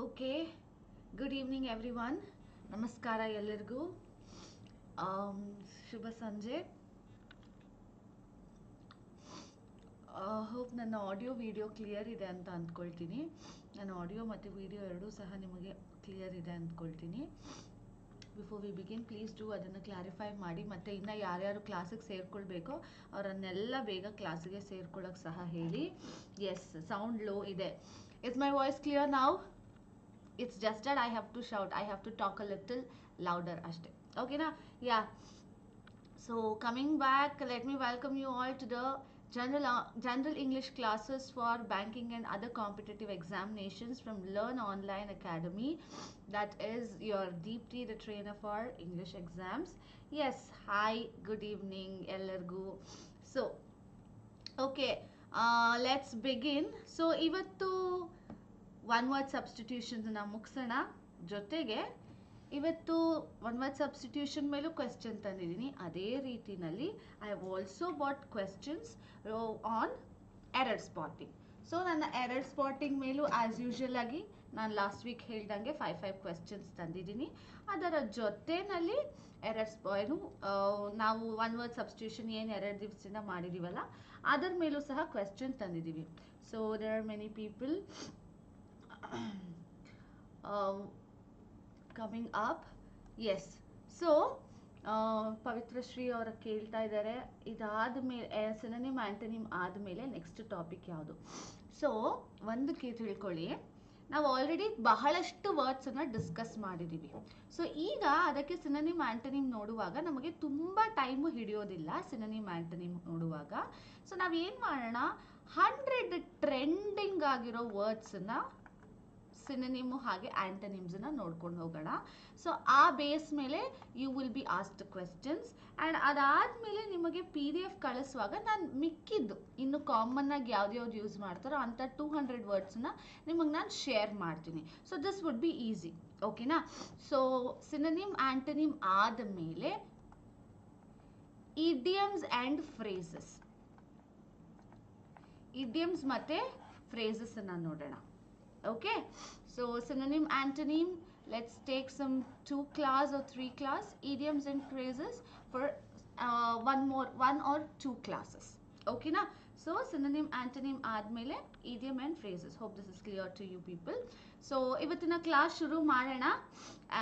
Okay, good evening everyone. Namaskara ಎಲ್ಲರಿಗೂ. ಶುಭ ಸಂಜೆ. Hope ನನ್ನ ಆಡಿಯೋ ವಿಡಿಯೋ ಕ್ಲಿಯರ್ ಇದೆ ಅಂತ ಅಂದ್ಕೊಳ್ತೀನಿ. ನನ್ನ ಆಡಿಯೋ ಮತ್ತು ವಿಡಿಯೋ ಎರಡೂ ಸಹ ನಿಮಗೆ ಕ್ಲಿಯರ್ ಇದೆ ಅಂದ್ಕೊಳ್ತೀನಿ. Before we begin please do ಅದನ್ನು ಕ್ಲಾರಿಫೈ ಮಾಡಿ, ಮತ್ತು ಇನ್ನು ಯಾರ್ಯಾರು ಕ್ಲಾಸಿಗೆ ಸೇರ್ಕೊಳ್ಬೇಕೋ ಅವರನ್ನೆಲ್ಲ ಬೇಗ ಕ್ಲಾಸಿಗೆ ಸೇರ್ಕೊಳ್ಳೋಕೆ ಸಹ ಹೇಳಿ. ಎಸ್, ಸೌಂಡ್ ಲೋ ಇದೆ. ಇಸ್ ಮೈ ವಾಯ್ಸ್ ಕ್ಲಿಯರ್ ನಾವು? It's just that I have to shout, I have to talk a little louder ashte. Okay na? Yeah. So coming back, let me welcome you all to the general English classes for banking and other competitive examinations from Learn Online Academy. That is your Deepthi, the trainer for English exams. Yes, hi, good evening ellargu. So okay, let's begin. So ivattu one word ಸಬ್ಸ್ಟಿಟ್ಯೂಷನ್ನ ಮುಗಿಸೋಣ. ಜೊತೆಗೆ ಇವತ್ತು one word substitution ಮೇಲೂ question ತಂದಿದ್ದೀನಿ. ಅದೇ ರೀತಿಯಲ್ಲಿ I have also bought questions on error spotting. So ನನ್ನ error spotting ಮೇಲೂ ಆ್ಯಸ್ ಯೂಶುವಲ್ ಆಗಿ ನಾನು ಲಾಸ್ಟ್ ವೀಕ್ ಹೇಳ್ದಂಗೆ 5 ಕ್ವೆಶ್ಚನ್ಸ್ ತಂದಿದ್ದೀನಿ. ಅದರ ಜೊತೆಯಲ್ಲಿ ಏನು ನಾವು ಒನ್ ವರ್ಡ್ ಸಬ್ಸ್ಟಿಟ್ಯೂಷನ್ ಏನು 2 ದಿವಸದಿಂದ ಮಾಡಿದ್ದೀವಲ್ಲ ಅದರ ಮೇಲೂ ಸಹ ಕ್ವೆಶ್ಚನ್ ತಂದಿದ್ದೀವಿ. So there are many people coming up. Yes, so Pavithra Shree ಅವರ ಕೇಳ್ತಾ ಇದ್ದಾರೆ, ಇದಾದ ಮೇಲೆ ಸಿನೋನಿಮ್ ಆಂಟೋನಿಮ್ ಆದಮೇಲೆ ನೆಕ್ಸ್ಟ್ ಟಾಪಿಕ್ ಯಾವುದು? ಸೊ ಒಂದು ತಿಳ್ಕೊಳ್ಳಿ, ನಾವು ಆಲ್ರೆಡಿ ಬಹಳಷ್ಟು ವರ್ಡ್ಸನ್ನು ಡಿಸ್ಕಸ್ ಮಾಡಿದ್ದೀವಿ. ಸೊ ಈಗ ಅದಕ್ಕೆ ಸಿನೋನಿಮ್ ಆಂಟೋನಿಮ್ ನೋಡುವಾಗ ನಮಗೆ ತುಂಬ ಟೈಮು ಹಿಡಿಯೋದಿಲ್ಲ. ಸಿನೋನಿಮ್ ಆಂಟೋನಿಮ್ ನೋಡುವಾಗ ಸೊ ನಾವೇನು ಮಾಡೋಣ, 100 ಟ್ರೆಂಡಿಂಗ್ ಆಗಿರೋ ವರ್ಡ್ಸನ್ನು ಸಿನೋನಿಮ್ ಹಾಗೆ ಆಂಟೋನಿಮ್ಸನ್ನ ನೋಡ್ಕೊಂಡು ಹೋಗೋಣ. ಸೊ ಆ ಬೇಸ್ ಮೇಲೆ you will be asked questions. And ಅದಾದಮೇಲೆ ನಿಮಗೆ PDF ಕಳಿಸುವಾಗ ನಾನು ಮಿಕ್ಕಿದ್ದು ಇನ್ನು ಕಾಮನ್ ಆಗಿ ಯಾವ್ದು ಯೂಸ್ ಮಾಡ್ತಾರೋ ಅಂಥ 200 ವರ್ಡ್ಸನ್ನ ನಿಮಗೆ ನಾನು ಶೇರ್ ಮಾಡ್ತೀನಿ. So this would be easy. ಓಕೆನಾ? ಸೊ ಸಿನೋನಿಮ್ ಆಂಟೋನಿಮ್ ಆದಮೇಲೆ ಇಡಿಯಮ್ಸ್ ಆ್ಯಂಡ್ ಫ್ರೇಸಸ್, ಇಡಿಯಮ್ಸ್ ಮತ್ತು ಫ್ರೇಸಸನ್ನು ನೋಡೋಣ. Okay, so synonym antonym, let's take some 2 class or 3 class, idioms and phrases for one or 2 classes. Okay na? So synonym antonym aadmele idiom and phrases. Hope this is clear to you people. So ivattina class shuru ಮಾಡೋಣ.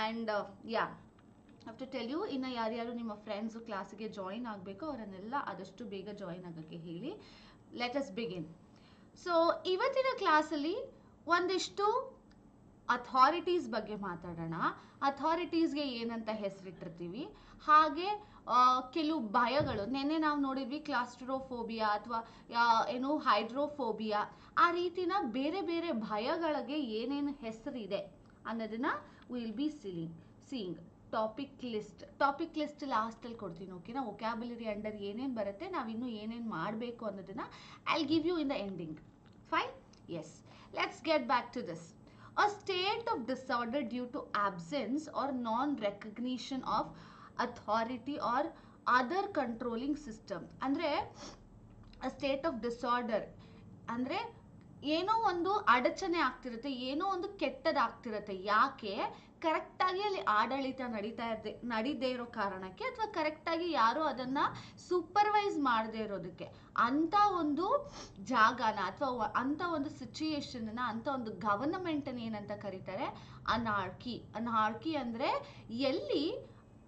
And yeah, I have to tell you, ಇನ್ನು ಯಾರ್ಯಾರು ನಿಮ್ಮ friends ಕ್ಲಾಸಿಗೆ join ಆಗಬೇಕು ಅವರನ್ನೆಲ್ಲ ಆದಷ್ಟು ಬೇಗ join ಆಗೋಕ್ಕೆ ಹೇಳಿ. Let us begin. ಸೊ ಇವತ್ತಿನ ಕ್ಲಾಸಲ್ಲಿ ಒಂದಿಷ್ಟು ಅಥಾರಿಟೀಸ್ ಬಗ್ಗೆ ಮಾತಾಡೋಣ. ಅಥಾರಿಟೀಸ್ಗೆ ಏನಂತ ಹೆಸರಿಟ್ಟಿರ್ತೀವಿ, ಹಾಗೆ ಕೆಲವು ಭಯಗಳು. ನೆನ್ನೆ ನಾವು ನೋಡಿದ್ವಿ ಕ್ಲಾಸ್ಟ್ರೋಫೋಬಿಯಾ ಅಥವಾ ಏನು ಹೈಡ್ರೋಫೋಬಿಯಾ, ಆ ರೀತಿನ ಬೇರೆ ಬೇರೆ ಭಯಗಳಿಗೆ ಏನೇನು ಹೆಸರಿದೆ ಅನ್ನೋದನ್ನ will be seeing. Topic list ಲಾಸ್ಟಲ್ಲಿ ಕೊಡ್ತೀನಿ. ಓಕೆನಾ? ವೊಕ್ಯಾಬುಲರಿ ಅಂಡರ್ ಏನೇನು ಬರುತ್ತೆ, ನಾವಿನ್ನೂ ಏನೇನು ಮಾಡಬೇಕು ಅನ್ನೋದನ್ನ I will give you in the ending. Fine? Yes, let's get back to this. A state of disorder due to absence or non-recognition of authority or other controlling system. ಅಂದ್ರೆ a state of disorder ಅಂದ್ರೆ ಏನೋ ಒಂದು ಅಡಚಣೆ ಆಗ್ತಿರುತ್ತೆ, ಏನೋ ಒಂದು ಕೆಟ್ಟದಾಗ್ತಿರುತ್ತೆ. ಯಾಕೆ? ಕರೆಕ್ಟಾಗಿ ಅಲ್ಲಿ ಆಡಳಿತ ನಡೀದೇ ಇರೋ ಕಾರಣಕ್ಕೆ, ಅಥವಾ ಕರೆಕ್ಟಾಗಿ ಯಾರು ಅದನ್ನು ಸೂಪರ್ವೈಸ್ ಮಾಡದೇ ಇರೋದಕ್ಕೆ. ಅಂಥ ಒಂದು ಜಾಗನ ಅಥವಾ ಅಂಥ ಒಂದು ಸಿಚುಯೇಷನ್ನ, ಅಂಥ ಒಂದು ಗವರ್ನಮೆಂಟನ್ನು ಏನಂತ ಕರೀತಾರೆ? ಅನಾರ್ಕಿ ಅಂದರೆ ಎಲ್ಲಿ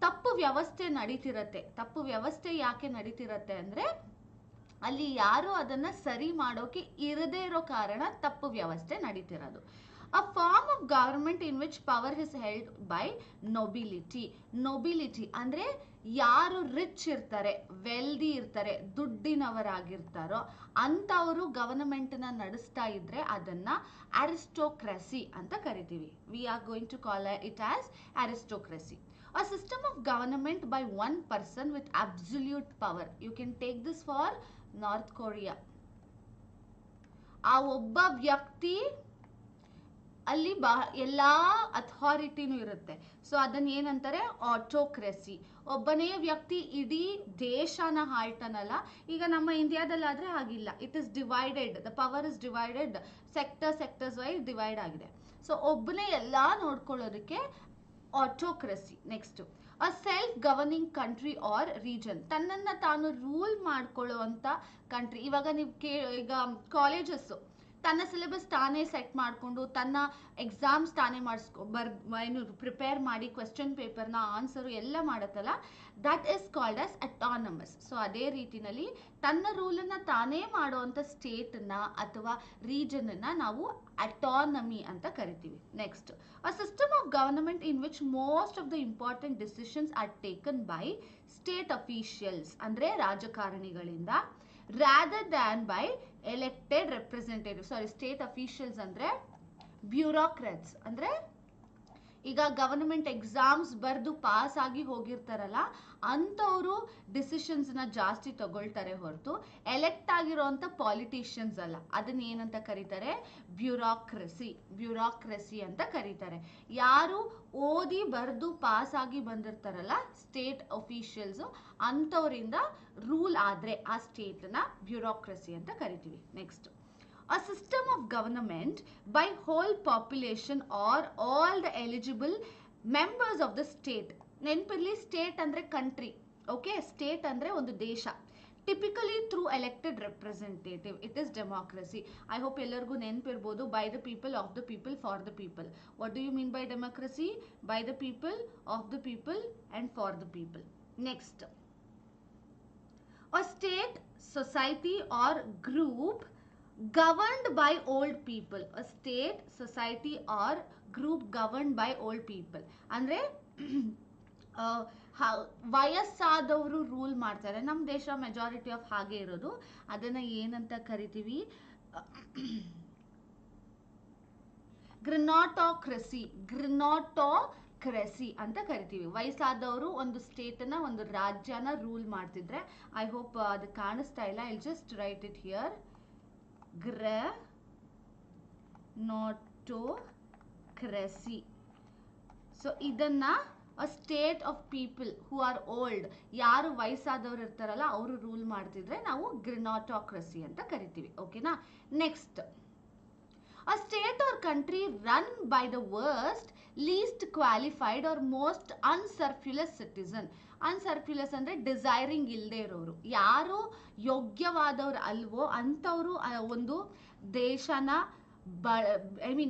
ತಪ್ಪು ವ್ಯವಸ್ಥೆ ನಡೀತಿರತ್ತೆ. ತಪ್ಪು ವ್ಯವಸ್ಥೆ ಯಾಕೆ ನಡೀತಿರತ್ತೆ ಅಂದರೆ ಅಲ್ಲಿ ಯಾರು ಅದನ್ನು ಸರಿ ಮಾಡೋಕೆ ಇರದೇ ಇರೋ ಕಾರಣ ತಪ್ಪು ವ್ಯವಸ್ಥೆ ನಡೀತಿರೋದು. A form of government in which power is held by nobility ಅಂದರೆ ಯಾರು ರಿಚ್ ಇರ್ತಾರೆ, ವೆಲ್ದಿ ಇರ್ತಾರೆ, ದುಡ್ಡಿನವರಾಗಿರ್ತಾರೋ ಅಂಥವರು ಗವರ್ನಮೆಂಟನ್ನ ನಡೆಸ್ತಾ ಇದ್ರೆ ಅದನ್ನ ಅರಿಸ್ಟೋಕ್ರಸಿ ಅಂತ ಕರಿತೀವಿ. We are going to call it as aristocracy. A system of government by one person with absolute power. You can take this for North Korea. ಆ ಒಬ್ಬ ವ್ಯಕ್ತಿ ಅಲ್ಲಿ ಎಲ್ಲ ಅಥಾರಿಟಿನೂ ಇರುತ್ತೆ. ಸೊ ಅದನ್ನ ಏನಂತಾರೆ, ಆಟೋಕ್ರಸಿ. ಒಬ್ಬನೇ ವ್ಯಕ್ತಿ ಇಡೀ ದೇಶನ ಆಳ್ತಾನಲ್ಲ. ಈಗ ನಮ್ಮ ಇಂಡಿಯಾದಲ್ಲಾದ್ರೆ ಹಾಗಿಲ್ಲ, it is divided, the power is divided, sectors wise divide ಆಗಿದೆ. ಸೊ ಒಬ್ಬನೇ ಎಲ್ಲ ನೋಡ್ಕೊಳ್ಳೋದಕ್ಕೆ autocracy. Next, a self governing country or region, ತನ್ನನ್ನ ತಾನು ರೂಲ್ ಮಾಡ್ಕೊಳ್ಳುವಂತ ಕಂಟ್ರಿ. ಇವಾಗ ನೀವು ಈಗ ಕಾಲೇಜಸ್ ತನ್ನ ಸಿಲೆಬಸ್ ತಾನೇ ಸೆಟ್ ಮಾಡಿಕೊಂಡು ತನ್ನ ಎಕ್ಸಾಮ್ಸ್ ತಾನೇ ಏನು ಪ್ರಿಪೇರ್ ಮಾಡಿ ಕ್ವೆಶ್ಚನ್ ಪೇಪರ್ನ ಆನ್ಸರು ಎಲ್ಲ ಮಾಡುತ್ತಲ್ಲ, that is called as autonomous. So ಅದೇ ರೀತಿನಲ್ಲಿ ತನ್ನ ರೂಲನ್ನು ತಾನೇ ಮಾಡುವಂಥ ಸ್ಟೇಟನ್ನ ಅಥವಾ ರೀಜನನ್ನು ನಾವು ಅಟಾನಮಿ ಅಂತ ಕರಿತೀವಿ. Next, a system of government in which most of the important decisions are taken by state officials, ಅಂದರೆ ರಾಜಕಾರಣಿಗಳಿಂದ, rather than by elected representatives. Sorry, state officials ಅಂದ್ರೆ ಬ್ಯೂರೋಕ್ರಾಟ್ಸ್. ಅಂದ್ರೆ ಈಗ ಗವರ್ನಮೆಂಟ್ ಎಕ್ಸಾಮ್ಸ್ ಬರೆದು ಪಾಸ್ ಆಗಿ ಹೋಗಿರ್ತಾರಲ್ಲ, ಅಂಥವರು ಡಿಸಿಷನ್ಸ್ನ ಜಾಸ್ತಿ ತಗೊಳ್ತಾರೆ ಹೊರತು ಎಲೆಕ್ಟ್ ಆಗಿರೋಂಥ ಪಾಲಿಟಿಷಿಯನ್ಸ್ ಅಲ್ಲ. ಅದನ್ನ ಏನಂತ ಕರೀತಾರೆ, ಬ್ಯೂರೋಕ್ರಸಿ ಅಂತ ಕರೀತಾರೆ. ಯಾರು ಓದಿ ಬರೆದು ಪಾಸ್ ಆಗಿ ಬಂದಿರ್ತಾರಲ್ಲ ಸ್ಟೇಟ್ ಅಫಿಷಿಯಲ್ಸು, ಅಂಥವರಿಂದ ರೂಲ್ ಆದರೆ ಆ ಸ್ಟೇಟ್ನ ಬ್ಯೂರೋಕ್ರಸಿ ಅಂತ ಕರಿತೀವಿ. Next, a system of government by whole population or all the eligible members of the state. ನೆನಪಿರ್ಲಿ, ಸ್ಟೇಟ್ ಅಂದ್ರೆ ಕಂಟ್ರಿ, ಓಕೆ, ಸ್ಟೇಟ್ ಅಂದ್ರೆ ಒಂದು ದೇಶ. Typically through elected representative, it is democracy. I hope ಎಲ್ಲರಿಗೂ ನೆನಪಿರ್ಬೋದು, by the people, of the people, for the people. What do you mean by democracy? By the people, of the people and for the people. Next, a state, society or group governed by old people. A state, society or group governed by old people. ಅಂದ್ರೆ ವಯಸ್ಸಾದವರು rule ಮಾಡ್ತಾರೆ. ನಮ್ಮ ದೇಶ majority of ಹಾಗೆ ಇರೋದು. ಅದನ್ನ ಏನಂತ ಕರಿತೀವಿ? ಗ್ರನಾಟೋಕ್ರಸಿ ಅಂತ ಕರಿತೀವಿ. ವಯಸ್ಸಾದವರು ಒಂದು ಸ್ಟೇಟನ್ನ, ಒಂದು ರಾಜ್ಯನ ರೂಲ್ ಮಾಡ್ತಿದ್ರೆ, ಐ ಹೋಪ್ ಅದು ಕಾಣಿಸ್ತಾ ಇಲ್ಲ, I just write it here, gerontocracy. So ಇದನ್ನ a state of people who are old, ಯಾರು ವಯಸ್ಸಾದವರು ಇರ್ತಾರಲ್ಲ ಅವರು ರೂಲ್ ಮಾಡ್ತಿದ್ರೆ ನಾವು ಗ್ರನಾಟೋಕ್ರಸಿ ಅಂತ ಕರಿತೀವಿ. ಓಕೆನಾ? Next, a state or country run by the worst, least qualified or most unscrupulous citizen. ಅನ್ಸರ್ಕ್ಯುಲಸ್ ಅಂದ್ರೆ ಡಿಸೈರಿಂಗ್ ಇಲ್ಲದೆ ಇರೋರು, ಯಾರು ಯೋಗ್ಯವಾದವ್ರು ಅಲ್ವೋ ಅಂಥವ್ರು ಒಂದು ದೇಶನ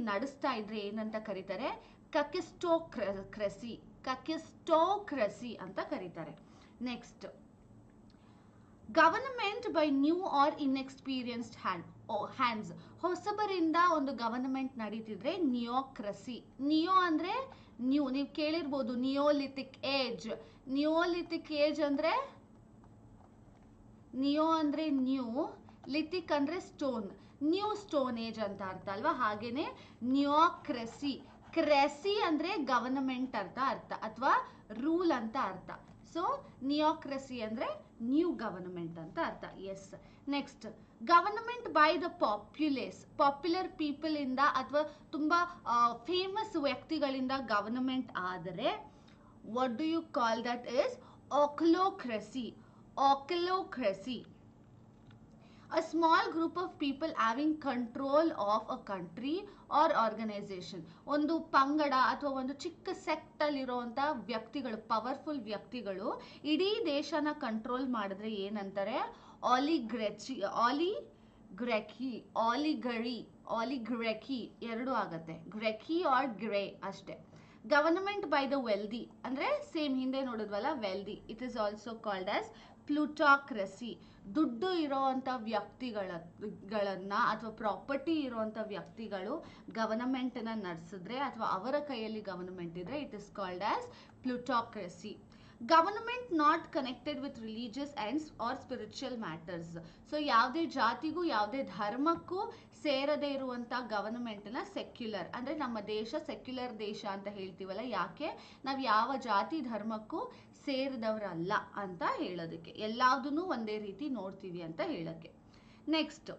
ನಡೆಸ್ತಾ ಇದ್ರೆ ಏನಂತ ಕರೀತಾರೆ? ಕಕಿಸ್ಟೋಕ್ರಸಿ ಅಂತ ಕರೀತಾರೆ. Next, government by new or inexperienced hands. ಹೊಸಬರಿಂದ ಒಂದು ಗವರ್ನಮೆಂಟ್ ನಡೀತಿದ್ರೆ ನಿಯೋಕ್ರಸಿ. ನಿಯೋ ಅಂದ್ರೆ ನ್ಯೂ, ನೀವು ಕೇಳಿರ್ಬೋದು ನಿಯೋಲಿಥಿಕ್ ಏಜ್. ನಿಯೋಲಿಥಿಕ್ ಏಜ್ ಅಂದ್ರೆ ನಿಯೋ ಅಂದ್ರೆ ನ್ಯೂ, ಲಿಥಿಕ್ ಅಂದ್ರೆ ಸ್ಟೋನ್, ನ್ಯೂ ಸ್ಟೋನ್ ಏಜ್ ಅಂತ ಅರ್ಥ ಅಲ್ವಾ? ಹಾಗೇನೆ ನಿಯೋಕ್ರಸಿ. ಕ್ರೆಸಿ ಅಂದ್ರೆ ಗವರ್ನಮೆಂಟ್ ಅರ್ಥ ಅಥವಾ ರೂಲ್ ಅಂತ ಅರ್ಥ. ಸೊ ನಿಯೋಕ್ರಸಿ ಅಂದ್ರೆ ನ್ಯೂ ಗವರ್ನಮೆಂಟ್ ಅಂತ ಅರ್ಥ. Yes. Next, government by the popular people ಇಂದ ಅಥವಾ ತುಂಬಾ ಫೇಮಸ್ ವ್ಯಕ್ತಿಗಳಿಂದ ಗವರ್ನಮೆಂಟ್ ಆದರೆ what do you call that is ochlocracy. A small group of people having control of a country or organization. ಒಂದು ಪಂಗಡ ಅಥವಾ ಒಂದು ಚಿಕ್ಕ ಸೆಕ್ಟ್ ಅಲ್ಲಿ ಇರುವಂತ ವ್ಯಕ್ತಿಗಳು, ಪವರ್ಫುಲ್ ವ್ಯಕ್ತಿಗಳು ಇಡೀ ದೇಶನ ಕಂಟ್ರೋಲ್ ಮಾಡಿದ್ರೆ ಏನಂತಾರೆ? ಆಲಿಗರ್ಕಿ ಎರಡು ಆಗತ್ತೆ, ಗ್ರೆಕಿ ಆರ್ ಗ್ರೇ ಅಷ್ಟೇ. ಗವರ್ನಮೆಂಟ್ ಬೈ ದ ವೆಲ್ದಿ ಅಂದ್ರೆ ಸೇಮ್ ಹಿಂದೆ ನೋಡಿದ್ವಲ್ಲ wealthy, it is also called as plutocracy. ದುಡ್ಡು ಇರೋವಂಥ ವ್ಯಕ್ತಿಗಳನ್ನ ಅಥವಾ ಪ್ರಾಪರ್ಟಿ ಇರೋವಂಥ ವ್ಯಕ್ತಿಗಳು ಗವರ್ನಮೆಂಟನ್ನ ನಡೆಸಿದ್ರೆ ಅಥವಾ ಅವರ ಕೈಯಲ್ಲಿ ಗವರ್ನಮೆಂಟ್ ಇದ್ರೆ it is called as plutocracy. Government not connected with religious and or spiritual matters. So ಯಾವುದೇ ಜಾತಿಗೂ ಯಾವುದೇ ಧರ್ಮಕ್ಕೂ ಸೇರದೇ ಇರುವಂಥ ಗವರ್ನಮೆಂಟ್ನ ಸೆಕ್ಯುಲರ್, ಅಂದರೆ ನಮ್ಮ ದೇಶ ಸೆಕ್ಯುಲರ್ ದೇಶ ಅಂತ ಹೇಳ್ತೀವಲ್ಲ, ಯಾಕೆ? ನಾವು ಯಾವ ಜಾತಿ ಧರ್ಮಕ್ಕೂ ಸೇರಿದವರಲ್ಲ ಅಂತ ಹೇಳೋದಕ್ಕೆ, ಎಲ್ಲದನ್ನೂ ಒಂದೇ ರೀತಿ ನೋಡ್ತೀವಿ ಅಂತ ಹೇಳೋಕ್ಕೆ. Next,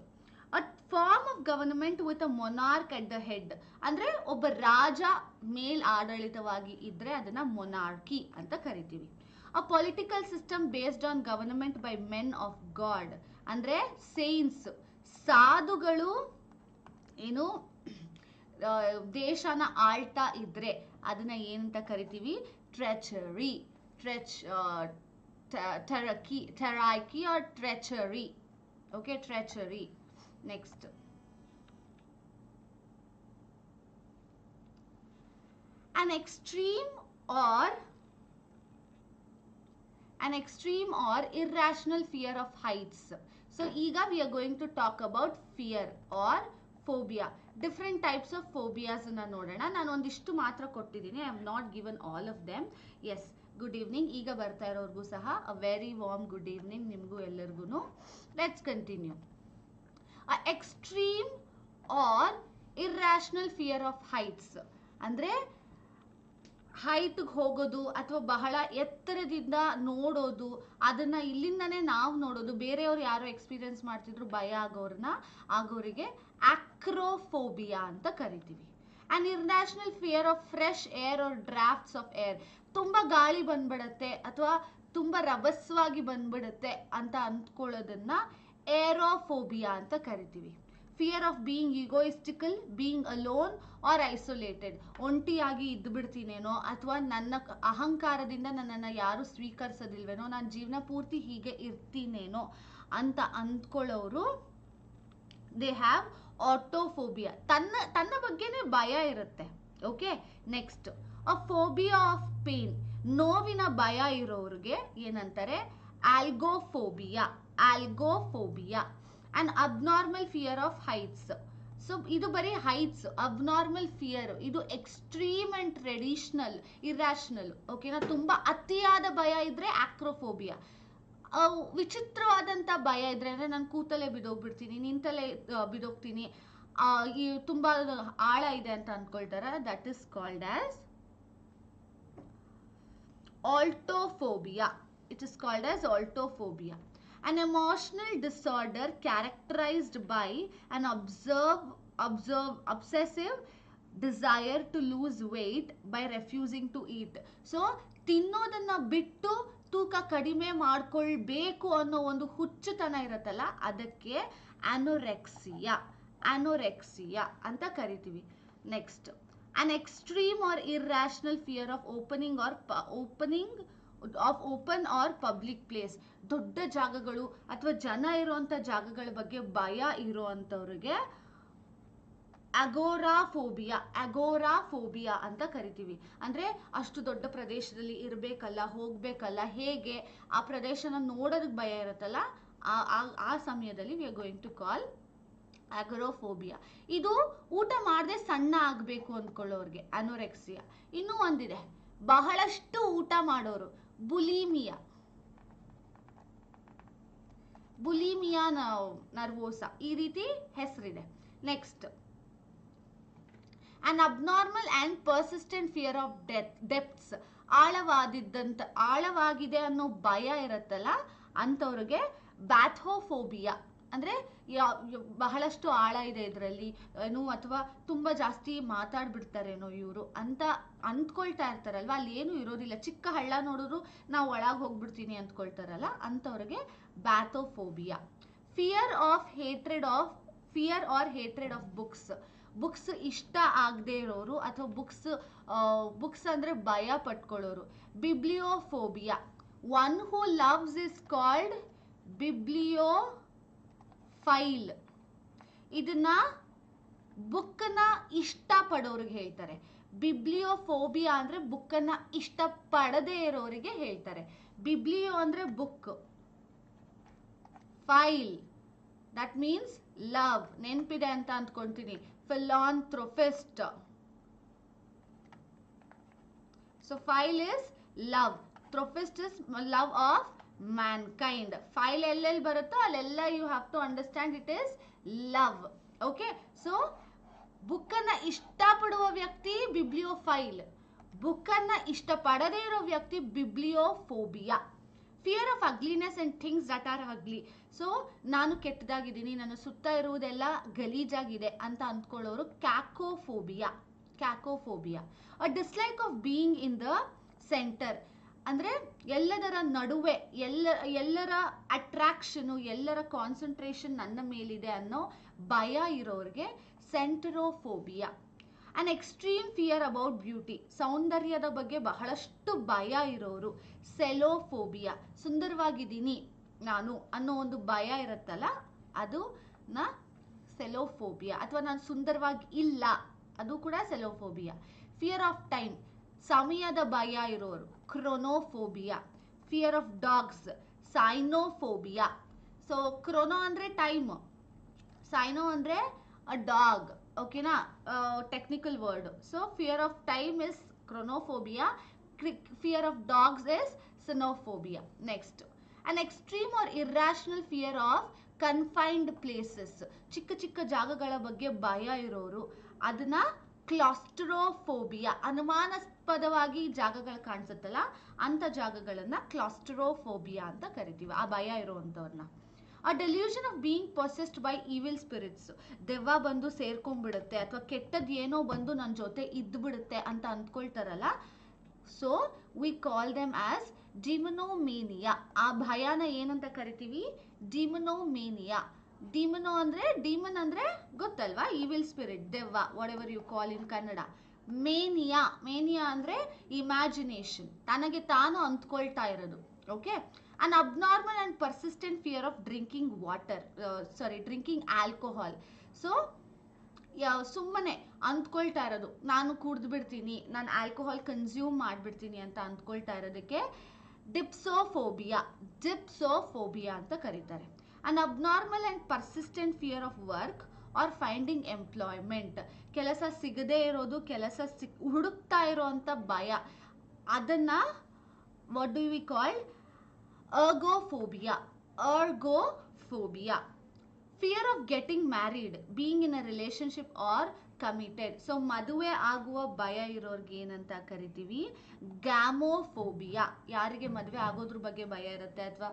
a form of government with a monarch at the head. ಅಂದ್ರೆ ಒಬ್ಬ ರಾಜ ಮೇಲ್ ಆಡಳಿತವಾಗಿ ಇದ್ರೆ ಅದನ್ನ ಮೊನಾರ್ಕಿ ಅಂತ ಕರಿತೀವಿ. A political system based on government by men of God. ಅಂದ್ರೆ ಸೇಂಟ್ಸ್, ಸಾಧುಗಳು ಏನು ದೇಶನ ಆಳ್ತಾ ಇದ್ರೆ ಅದನ್ನ ಏನಂತ ಕರಿತೀವಿ? ಟ್ರೆಚರಿ, ಟೆರಾಕಿ or treachery. Okay, treachery. Next, an extreme or irrational fear of heights. So ega we are going to talk about fear or phobia. Different types of phobias na nodona. ನಾನು ಒಂದಿಷ್ಟು ಮಾತ್ರ ಕೊಟ್ಟಿದ್ದೀನಿ. I have not given all of them. Yes, good evening. ಈಗ ಬರ್ತಾ ಇರೋರ್ಗೂ ಸಹ a very warm good evening ನಿಮಗೂ ಎಲ್ಲರಿಗೂ. Let's continue. A extreme or irrational fear of heights. ಅಂದ್ರೆ ಹೈಟ್ಗೆ ಹೋಗೋದು ಅಥವಾ ಬಹಳ ಎತ್ತರದಿಂದ ನೋಡೋದು, ಅದನ್ನ ಇಲ್ಲಿಂದನೇ ನಾವು ನೋಡೋದು, ಬೇರೆಯವ್ರು ಯಾರೋ ಎಕ್ಸ್ಪೀರಿಯನ್ಸ್ ಮಾಡ್ತಿದ್ರು ಭಯ ಆಗೋರಿಗೆ acrophobia ಅಂತ ಕರಿತೀವಿ. An irrational fear of fresh air or drafts of air. ತುಂಬಾ ಗಾಳಿ ಬಂದ್ಬಿಡತ್ತೆ ಅಥವಾ ತುಂಬಾ ರಭಸವಾಗಿ ಬಂದ್ಬಿಡತ್ತೆ ಅಂತ ಅಂದ್ಕೊಳ್ಳೋದನ್ನ ಏರೋಫೋಬಿಯಾ ಅಂತ ಕರಿತೀವಿ. Fear of being egoistical, being alone or isolated. ಒಂಟಿಯಾಗಿ ಇದ್ದು ಬಿಡ್ತೀನೇನೋ ಅಥವಾ ನನ್ನ ಅಹಂಕಾರದಿಂದ ನನ್ನನ್ನು ಯಾರು ಸ್ವೀಕರಿಸೋದಿಲ್ವೇನೋ, ನಾನು ಜೀವನ ಪೂರ್ತಿ ಹೀಗೆ ಇರ್ತೀನೇನೋ ಅಂತ ಅಂದ್ಕೊಳ್ಳೋರು ದೇ ಹ್ಯಾವ್ ಆಟೋಫೋಬಿಯಾ. ತನ್ನ ಬಗ್ಗೆನೇ ಭಯ ಇರುತ್ತೆ. Okay, next, a phobia of pain. ನೋವಿನ ಭಯ ಇರೋರಿಗೆ ಏನಂತಾರೆ? ಆಲ್ಗೋಫೋಬಿಯಾ. An abnormal fear of heights. So ಇದು ಬರೀ ಹೈಟ್ಸ್, ಅಬ್ನಾರ್ಮಲ್ ಫಿಯರ್. ಇದು ಎಕ್ಸ್ಟ್ರೀಮ್ ಅಂಡ್ ಟ್ರೆಡಿಷನಲ್, ಇರ್ಯಾಷನಲ್. ಓಕೆನಾ? ತುಂಬಾ ಅತಿಯಾದ ಭಯ ಇದ್ರೆ ಆಕ್ರೋಫೋಬಿಯಾ. ವಿಚಿತ್ರವಾದಂತ ಭಯ ಇದ್ರೆ ಅಂದ್ರೆ ನಾನು ಕೂತಲ್ಲೇ ಬಿದ್ದೋಗ್ಬಿಡ್ತೀನಿ, ನಿಂತಲ್ಲೇ ಬಿದ್ದೋಗ್ತೀನಿ, ತುಂಬಾ ಆಳ ಇದೆ ಅಂತ ಅನ್ಕೊಳ್ತಾರ, that is called as altophobia. It is called as altophobia. An emotional disorder characterized by an obsessive desire to lose weight by refusing to eat. So ತಿನ್ನೋದನ್ನ ಬಿಟ್ಟು ತೂಕ ಕಡಿಮೆ ಮಾಡ್ಕೊಳ್ಬೇಕು ಅನ್ನೋ ಒಂದು ಹುಚ್ಚುತನ ಇರುತ್ತಲ್ಲ, ಅದಕ್ಕೆ ಅನೋರೆಕ್ಸಿಯಾ ಅಂತ ಕರಿತೀವಿ. Next, an extreme or irrational fear of open or public place. ದೊಡ್ಡ ಜಾಗಗಳು ಅಥವಾ ಜನ ಇರುವಂತ ಜಾಗಗಳ ಬಗ್ಗೆ ಭಯ ಇರುವಂತವ್ರಿಗೆ ಅಗೋರಾಫೋಬಿಯಾ ಅಂತ ಕರಿತೀವಿ. ಅಂದ್ರೆ ಅಷ್ಟು ದೊಡ್ಡ ಪ್ರದೇಶದಲ್ಲಿ ಇರ್ಬೇಕಲ್ಲ, ಹೋಗ್ಬೇಕಲ್ಲ, ಹೇಗೆ ಆ ಪ್ರದೇಶನ ನೋಡೋದಕ್ಕೆ ಭಯ ಇರುತ್ತಲ್ಲ, ಆ ಸಮಯದಲ್ಲಿ ವಿ ಆರ್ ಗೋಯಿಂಗ್ ಟು ಕಾಲ್ ಅಗೋರಾಫೋಬಿಯಾ. ಇದು ಊಟ ಮಾಡದೆ ಸಣ್ಣ ಆಗ್ಬೇಕು ಅಂದ್ಕೊಳ್ಳೋರ್ಗೆ ಅನೋರೆಕ್ಸಿಯಾ. ಇನ್ನೂ ಒಂದಿದೆ, ಬಹಳಷ್ಟು ಊಟ ಮಾಡೋರು, ಬುಲಿಮಿಯಾ ನರ್ವೋಸಾ, ಈ ರೀತಿ ಹೆಸರಿದೆ. Next, an abnormal and persistent fear of depths. ಆಳವಾಗಿದೆ ಅನ್ನೋ ಭಯ ಇರುತ್ತಲ್ಲ ಅಂಥವ್ರಿಗೆ ಬ್ಯಾಥೋಫೋಬಿಯಾ. ಅಂದ್ರೆ ಬಹಳಷ್ಟು ಆಳ ಇದೆ ಇದರಲ್ಲಿ ಏನು, ಅಥವಾ ತುಂಬಾ ಜಾಸ್ತಿ ಮಾತಾಡ್ಬಿಡ್ತಾರೇನೋ ಇವರು ಅಂತ ಅಂದ್ಕೊಳ್ತಾ ಇರ್ತಾರಲ್ವಾ, ಅಲ್ಲಿ ಏನು ಇರೋದಿಲ್ಲ, ಚಿಕ್ಕ ಹಳ್ಳ ನೋಡಿದ್ರು ನಾವು ಒಳಗೆ ಹೋಗ್ಬಿಡ್ತೀನಿ ಅಂದ್ಕೊಳ್ತಾರಲ್ಲ ಅಂಥವ್ರಿಗೆ bathophobia. Fear or hatred of books ಇಷ್ಟ ಆಗದೆ ಇರೋರು ಅಥವಾ ಬುಕ್ಸ್ ಅಂದ್ರೆ ಭಯ ಪಟ್ಕೊಳ್ಳೋರು. Bibliophobia. One who loves is called bibliophile. ಇದನ್ನ ಬುಕ್ಕನ್ನ ಇಷ್ಟ ಪಡೋರಿಗೆ ಹೇಳ್ತಾರೆ. ಬಿಬ್ಲಿಯೋಫೋಬಿಯಾ ಅಂದ್ರೆ ಬುಕ್ಕನ್ನ ಇಷ್ಟ ಪಡದೇ ಇರೋರಿಗೆ ಹೇಳ್ತಾರೆ. ಬಿಬ್ಲಿಯೋ ಅಂದ್ರೆ book, file that means love. ನೆನ್ಪಿದೆ ಅಂತ ಅಂದ್ಕೊಂತೀನಿ. philanthropist. So file is love, thropist is love of mankind. File ellel barutto allella you have to understand it is love. Okay, so book anna ishta paduva vyakti bibliophile, book anna ishta padade iro vyakti bibliophobia. Fear of ugliness and things that are ugly. So ನಾನು ಕೆಟ್ಟದಾಗಿದ್ದೀನಿ, ನನ್ನ ಸುತ್ತ ಇರುವುದೆಲ್ಲ ಗಲೀಜಾಗಿದೆ ಅಂತ ಅಂದ್ಕೊಳ್ಳೋರು cacophobia. Cacophobia a dislike of being in the center, ಅಂದ್ರೆ ಎಲ್ಲದರ ನಡುವೆ ಎಲ್ಲರ ಅಟ್ರಾಕ್ಷನು, ಎಲ್ಲರ ಕಾನ್ಸಂಟ್ರೇಷನ್ ನನ್ನ ಮೇಲಿದೆ ಅನ್ನೋ ಭಯ ಇರೋರಿಗೆ centrophobia. An extreme fear about beauty, ಸೌಂದರ್ಯದ ಬಗ್ಗೆ ಬಹಳಷ್ಟು ಭಯ ಇರೋರು ಸೆಲೋಫೋಬಿಯಾ. ಸುಂದರವಾಗಿದ್ದೀನಿ ನಾನು ಅನ್ನೋ ಒಂದು ಭಯ ಇರುತ್ತಲ್ಲ ಅದು ಸೆಲೋಫೋಬಿಯಾ. ಅಥವಾ ನಾನು ಸುಂದರವಾಗಿ ಇಲ್ಲ, ಅದು ಕೂಡ ಸೆಲೋಫೋಬಿಯಾ. ಫಿಯರ್ ಆಫ್ ಟೈಮ್, ಸಮಯದ ಭಯ ಇರೋರು chronophobia. Fear of dogs cynophobia. So chrono ಅಂದ್ರೆ ಟೈಮ್, ಸೈನೋ ಅಂದ್ರೆ a dog, okay na, technical word. So fear of time is chronophobia, fear of dogs is cynophobia. Next, an extreme or irrational fear of confined places, ಚಿಕ್ಕ ಚಿಕ್ಕ ಜಾಗಗಳ ಬಗ್ಗೆ ಭಯ ಇರೋರು ಅದನ್ನ ಕ್ಲಾಸ್ಟ್ರೋಫೋಬಿಯಾ. ಅನುಮಾನಾಸ್ಪದವಾಗಿ ಜಾಗಗಳು ಕಾಣಿಸುತ್ತಲ್ಲ ಅಂತ ಜಾಗಗಳನ್ನ ಕ್ಲಾಸ್ಟ್ರೋಫೋಬಿಯಾ ಅಂತ ಕರಿತೀವಿ, ಆ ಭಯ ಇರುವಂತವ್ರನ್ನ. A delusion of being possessed by evil spirits, ದೆವ್ವ ಬಂದು ಸೇರ್ಕೊಂಡ್ಬಿಡುತ್ತೆ ಅಥವಾ ಕೆಟ್ಟದ್ದು ಏನೋ ಬಂದು ನನ್ನ ಜೊತೆ ಇದ್ಬಿಡುತ್ತೆ ಅಂತ ಅಂದ್ಕೊಳ್ತಾರಲ್ಲ, so we call them as demonomania. ಆ ಭಯನ ಏನಂತ ಕರಿತೀವಿ? ಡಿಮನೋಮೇನಿಯಾ. ಡಿಮನೋ ಅಂದ್ರೆ, ಡಿಮನ್ ಅಂದ್ರೆ ಗೊತ್ತಲ್ವಾ, ಈವಿಲ್ ಸ್ಪಿರಿಟ್, ದೆವ್ವ, whatever you call in Kannada. Mania, mania ಅಂದ್ರೆ ಇಮ್ಯಾಜಿನೇಷನ್, ತನಗೆ ತಾನು ಅಂದ್ಕೊಳ್ತಾ ಇರೋದು. Okay, an abnormal and persistent fear of drinking drinking alcohol. So ಸುಮ್ಮನೆ ಅಂದ್ಕೊಳ್ತಾ ಇರೋದು, ನಾನು ಕುಡ್ದು ಬಿಡ್ತೀನಿ, ನಾನು ಆಲ್ಕೋಹಾಲ್ ಕನ್ಸ್ಯೂಮ್ ಮಾಡಿಬಿಡ್ತೀನಿ ಅಂತ ಅಂದ್ಕೊಳ್ತಾ ಇರೋದಕ್ಕೆ ಡಿಪ್ಸೋಫೋಬಿಯಾ. ಡಿಪ್ಸೋಫೋಬಿಯಾ ಅಂತ ಕರೀತಾರೆ. an abnormal and persistent fear of work or finding employment, ಕೆಲಸ ಸಿಗದೇ ಇರೋದು, ಕೆಲಸ ಹುಡುಕ್ತಾ ಇರೋಂಥ ಭಯ, ಅದನ್ನ what do we call? Ergophobia. Ergophobia. Fear of getting married, being in a relationship or committed. So ಮದುವೆ ಆಗುವ ಭಯ ಇರೋರ್ಗೆ ಏನಂತ ಕರಿತೀವಿ? ಗ್ಯಾಮೋಫೋಬಿಯಾ. ಯಾರಿಗೆ ಮದುವೆ ಆಗೋದ್ರ ಬಗ್ಗೆ ಭಯ ಇರುತ್ತೆ ಅಥವಾ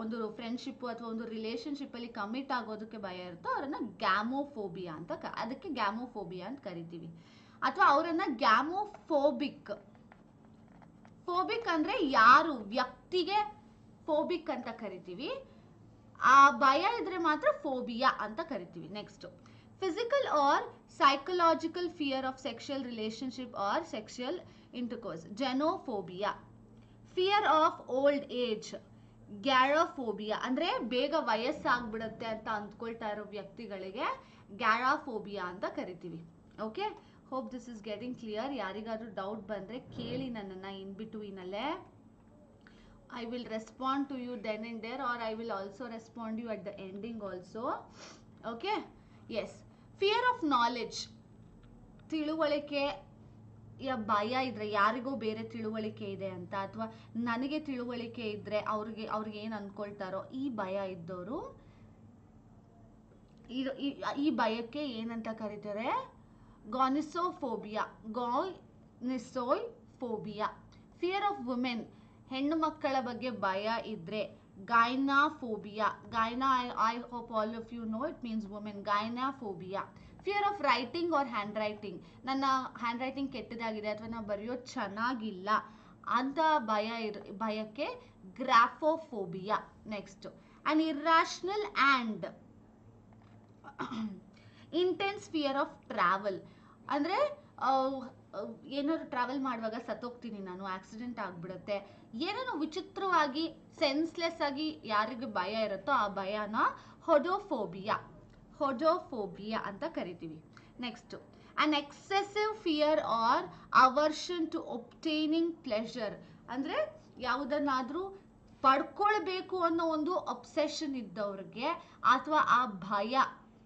ಒಂದು ಫ್ರೆಂಡ್ಶಿಪ್ ಅಥವಾ ಒಂದು ರಿಲೇಶನ್ಶಿಪ್ ಅಲ್ಲಿ ಕಮಿಟ್ ಆಗೋದಕ್ಕೆ ಭಯ ಇರುತ್ತೋ ಅವರನ್ನ ಗ್ಯಾಮೋಫೋಬಿಯಾ ಅಂತ, ಅದಕ್ಕೆ ಗ್ಯಾಮೋಫೋಬಿಯಾ ಅಂತ ಕರಿತೀವಿ. ಅಥವಾ ಅವರನ್ನ ಗ್ಯಾಮೋಫೋಬಿಕ್. ಫೋಬಿಕ್ ಅಂದ್ರೆ ಯಾರು, ವ್ಯಕ್ತಿಗೆ ಫೋಬಿಕ್ ಅಂತ ಕರಿತೀವಿ. ಆ ಭಯ ಇದ್ರೆ ಮಾತ್ರ ಫೋಬಿಯಾ ಅಂತ ಕರಿತೀವಿ. Next, physical or psychological fear of sexual relationship or sexual intercourse, genophobia. Fear of old age, gerophobia. ಅಂದ್ರೆ ಬೇಗ ವಯಸ್ಸಾಗ್ಬಿಡುತ್ತೆ ಅಂತ ಅಂದ್ಕೊಳ್ತಾ ಇರೋ ವ್ಯಕ್ತಿಗಳಿಗೆ ಗ್ಯಾರಾಫೋಬಿಯಾ ಅಂತ ಕರಿತೀವಿ. Okay, hope this is getting clear. ಯಾರಿಗಾದ್ರೂ ಡೌಟ್ ಬಂದ್ರೆ ಕೇಳಿ ನನ್ನನ್ನ ಇನ್ ಬಿಟ್ವೀನ್ ಅಲ್ಲೇ. I will respond to you then and there, or I will also respond you at the ending also. Okay, yes. Fear of knowledge, ತಿಳುವಳಿಕೆ ಭಯ ಇದ್ರೆ, ಯಾರಿಗೋ ಬೇರೆ ತಿಳುವಳಿಕೆ ಇದೆ ಅಂತ ಅಥವಾ ನನಗೆ ತಿಳುವಳಿಕೆ ಇದ್ರೆ ಅವ್ರಿಗೆ ಏನು ಅನ್ಕೊಳ್ತಾರೋ ಈ ಭಯ ಇದ್ದವರು ಈ ಭಯಕ್ಕೆ ಏನಂತ ಕರೀತಾರೆ? ಗಾನಿಸೋಫೋಬಿಯಾ. ಗಾನಿಸೋಫೋಬಿಯಾ. ಫಿಯರ್ ಆಫ್ ವುಮೆನ್, ಹೆಣ್ಣು ಮಕ್ಕಳ ಬಗ್ಗೆ ಭಯ ಇದ್ರೆ gynophobia. Gyna, I hope all of you know it means women. Gynophobia. Fear of writing or handwriting, ನನ್ನ ಹ್ಯಾಂಡ್ ರೈಟಿಂಗ್ ಕೆಟ್ಟದಾಗಿದೆ ಅಥವಾ ನಾವು ಬರೆಯೋದು ಚೆನ್ನಾಗಿಲ್ಲ ಅಂತ ಭಯಕ್ಕೆ graphophobia. Next, an irrational and intense fear of travel, ಅಂದ್ರೆ ಏನಾದ್ರು ಟ್ರಾವೆಲ್ ಮಾಡುವಾಗ ಸತ್ತೋಗ್ತೀನಿ ನಾನು, ಆಕ್ಸಿಡೆಂಟ್ ಆಗ್ಬಿಡುತ್ತೆ, ಏನೇನೋ ವಿಚಿತ್ರವಾಗಿ ಸೆನ್ಸ್ಲೆಸ್ ಆಗಿ ಯಾರಿಗೆ ಭಯ ಇರುತ್ತೋ ಆ ಭಯನ ಹೊಡೋಫೋಬಿಯಾ. ಹೊಡೋಫೋಬಿಯಾ ಅಂತ ಕರಿತೀವಿ. Next, an excessive fear or aversion to obtaining pleasure, ಅಂದ್ರೆ ಯಾವುದನ್ನಾದ್ರೂ ಪಡ್ಕೊಳ್ಬೇಕು ಅನ್ನೋ ಒಂದು ಅಬ್ಸೆಷನ್ ಇದ್ದವ್ರಿಗೆ ಅಥವಾ ಆ ಭಯ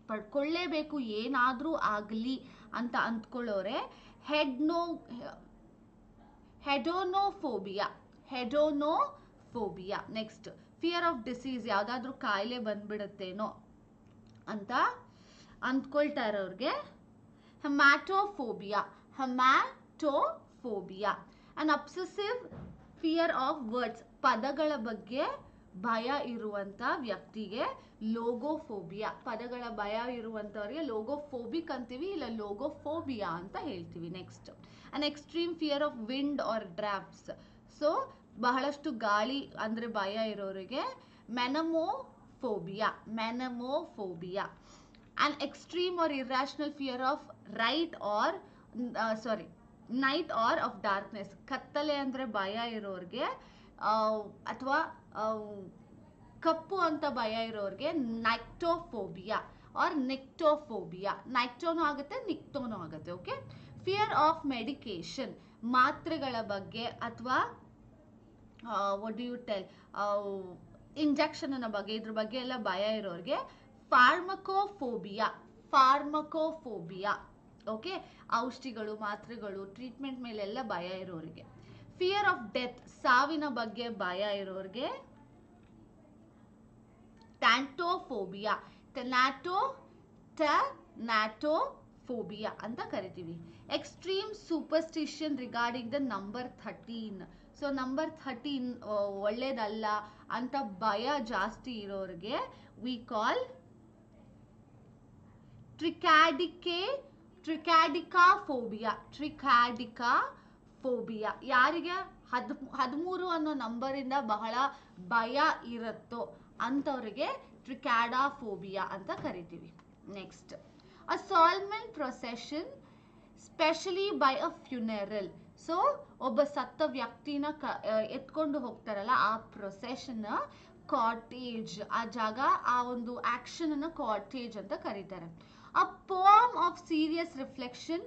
ಪಡ್ಕೊಳ್ಳೇಬೇಕು ಏನಾದ್ರೂ ಆಗ್ಲಿ ಅಂತ ಅಂದ್ಕೊಳ್ಳೋರೆ ಹೆಡೋನೋಫೋಬಿಯಾ. ಹೆಡೋನೋಫೋಬಿಯಾ. ನೆಕ್ಸ್ಟ್, ಫಿಯರ್ ಆಫ್ ಡಿಸೀಸ್, ಯಾವ್ದಾದ್ರು ಕಾಯಿಲೆ ಬಂದ್ಬಿಡುತ್ತೇನೋ ಅಂತ ಅಂದ್ಕೊಳ್ತಾ ಇರೋರ್ಗೆ ಹೆಮ್ಯಾಟೋಫೋಬಿಯಾ. ಹೆಮ್ಯಾಟೋಫೋಬಿಯಾ. ಅನ್ ಅಬ್ಸೆಸಿವ್ ಫಿಯರ್ ಆಫ್ ವರ್ಡ್ಸ್, ಪದಗಳ ಬಗ್ಗೆ ಭಯ ಇರುವಂತ ವ್ಯಕ್ತಿಗೆ ಲೋಗೋಫೋಬಿಯಾ. ಪದಗಳ ಭಯ ಇರುವಂತವರಿಗೆ ಲೋಗೋಫೋಬಿಕ್ ಅಂತೀವಿ, ಇಲ್ಲ ಲೋಗೋಫೋಬಿಯಾ ಅಂತ ಹೇಳ್ತೀವಿ. Next, an extreme fear of wind or draughts. So ಬಹಳಷ್ಟು ಗಾಳಿ ಅಂದ್ರೆ ಭಯ ಇರೋರಿಗೆ ಮೆನಮೋಫೋಬಿಯಾ. An extreme or irrational fear of night or of darkness. ಕತ್ತಲೆ ಅಂದ್ರೆ ಭಯ ಇರೋರ್ಗೆ ಅಥವಾ ಕಪ್ಪು ಅಂತ ಭಯ ಇರೋರ್ಗೆ ನೈಕ್ಟೋಫೋಬಿಯಾ ಆರ್ ನಿಕ್ಟೋಫೋಬಿಯಾ. ನೈಕ್ಟೋನು ಆಗುತ್ತೆ, ನಿಕ್ಟೋನು ಆಗುತ್ತೆ. ಓಕೆ. ಫಿಯರ್ ಆಫ್ ಮೆಡಿಕೇಶನ್, ಮಾತ್ರೆಗಳ ಬಗ್ಗೆ ಅಥವಾ what do you tell, injection ಅನ್ನೋ ಬಗ್ಗೆ, ಇದ್ರ ಬಗ್ಗೆ ಎಲ್ಲ ಭಯ ಇರೋರ್ಗೆ ಫಾರ್ಮಕೋಫೋಬಿಯಾ. ಓಕೆ. ಔಷಧಿಗಳು, ಮಾತ್ರೆಗಳು, ಟ್ರೀಟ್ಮೆಂಟ್ ಮೇಲೆಲ್ಲ ಭಯ ಇರೋರಿಗೆ. ಫಿಯರ್ ಆಫ್ ಡೆತ್, ಸಾವಿನ ಬಗ್ಗೆ ಭಯ ಇರೋರಿಗೆ ಟ್ಯಾನಾಟೋಫೋಬಿಯಾ ಅಂತ ಕರಿತೀವಿ. Extreme superstition regarding the number 13. So number 13 ಒಳ್ಳೇದಲ್ಲ ಅಂತ ಭಯ ಜಾಸ್ತಿ ಇರೋರಿಗೆ ವಿ ಕಾಲ್ ಟ್ರಿಕ್ಯಾಡಿಕಾಫೋಬಿಯಾ. ಯಾರಿಗೆ 13 ಅನ್ನೋ ನಂಬರಿಂದ ಬಹಳ ಭಯ ಇರುತ್ತೋ ಅಂತವರಿಗೆ ಟ್ರಿಕ್ಯಾಡಾಫೋಬಿಯಾ ಅಂತ ಕರಿತೀವಿ. Next, a solemn procession specially by a funeral. So ಒಬ್ಬ ಸತ್ತ ವ್ಯಕ್ತಿನ ಎತ್ಕೊಂಡು ಹೋಗ್ತಾರಲ್ಲ, ಆ ಪ್ರೊಸೆಷನ್ ಕಾಟೇಜ್, ಆ ಜಾಗ, ಆ ಒಂದು ಆಕ್ಷನ್ ಅನ್ನ ಕಾಟೇಜ್ ಅಂತ ಕರೀತಾರೆ. A poem of serious reflection,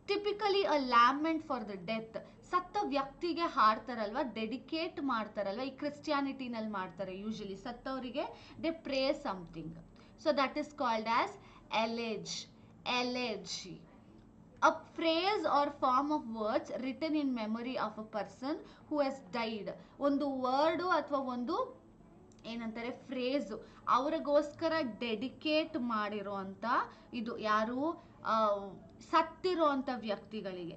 typically a lament for the death. ಸತ್ತ ವ್ಯಕ್ತಿಗೆ ಹಾಡ್ತಾರಲ್ವಾ, ಡೆಡಿಕೇಟ್ ಮಾಡ್ತಾರಲ್ವಾ, ಈ ಕ್ರಿಸ್ಟಿಯಾನಿಟಿನಲ್ಲಿ ಮಾಡ್ತಾರೆ ಯೂಶಲಿ. ಸತ್ತವರಿಗೆ they pray something. So that is called as elegy. A phrase or form of words written in memory of a person who has died. ಒಂದು word ಅಥವಾ ಒಂದು ಏನಂತಾರೆ ಫ್ರೇಸ್ ಅವರಿಗೋಸ್ಕರ ಡೆಡಿಕೇಟ್ ಮಾಡಿರೋ ಅಂತ ಇದು ಯಾರು ಸತ್ತಿರೋ ಅಂತ ವ್ಯಕ್ತಿಗಳಿಗೆ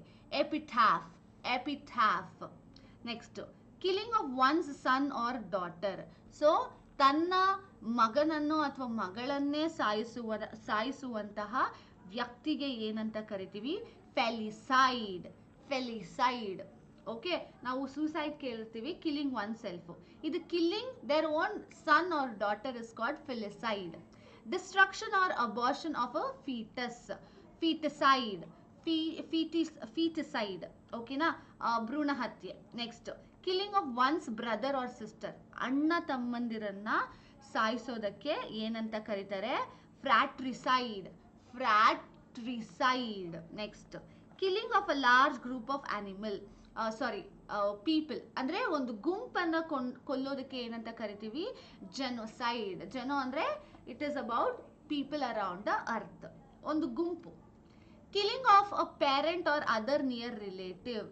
epitaph. Next, killing of one's son or daughter. So ತನ್ನ ಮಗನನ್ನು ಅಥವಾ ಮಗಳನ್ನೇ ಸಾಯಿಸುವಂತಹ ವ್ಯಕ್ತಿಗೆ ಏನಂತ ಕರಿತೀವಿ? ಫೆಲಿಸೈಡ್. ಓಕೆ, ನಾವು ಸೂಸೈಡ್ ಕೇಳ್ತೀವಿ, ಕಿಲಿಂಗ್ ಒನ್ ಸೆಲ್ಫ್. ಇದು killing their own son or daughter is called filicide. Destruction or abortion of a feticide. ಓಕೆನಾ, ಭ್ರೂಣ ಹತ್ಯೆ. Next, killing of one's brother or sister. ಅಣ್ಣ ತಮ್ಮಂದಿರನ್ನ ಸಾಯಿಸೋದಕ್ಕೆ ಏನಂತ ಕರೀತಾರೆ? Fratricide. Next, killing of a large group of people. ಅಂದ್ರೆ ಒಂದು ಗುಂಪನ್ನ ಕೊಲ್ಲೋದಕ್ಕೆ ಏನಂತ ಕರಿತೀವಿ? ಜೆನೋಸೈಡ್. ಅಂದ್ರೆ it is about people around the earth, ಒಂದು ಗುಂಪು. Killing of a parent or other near relative,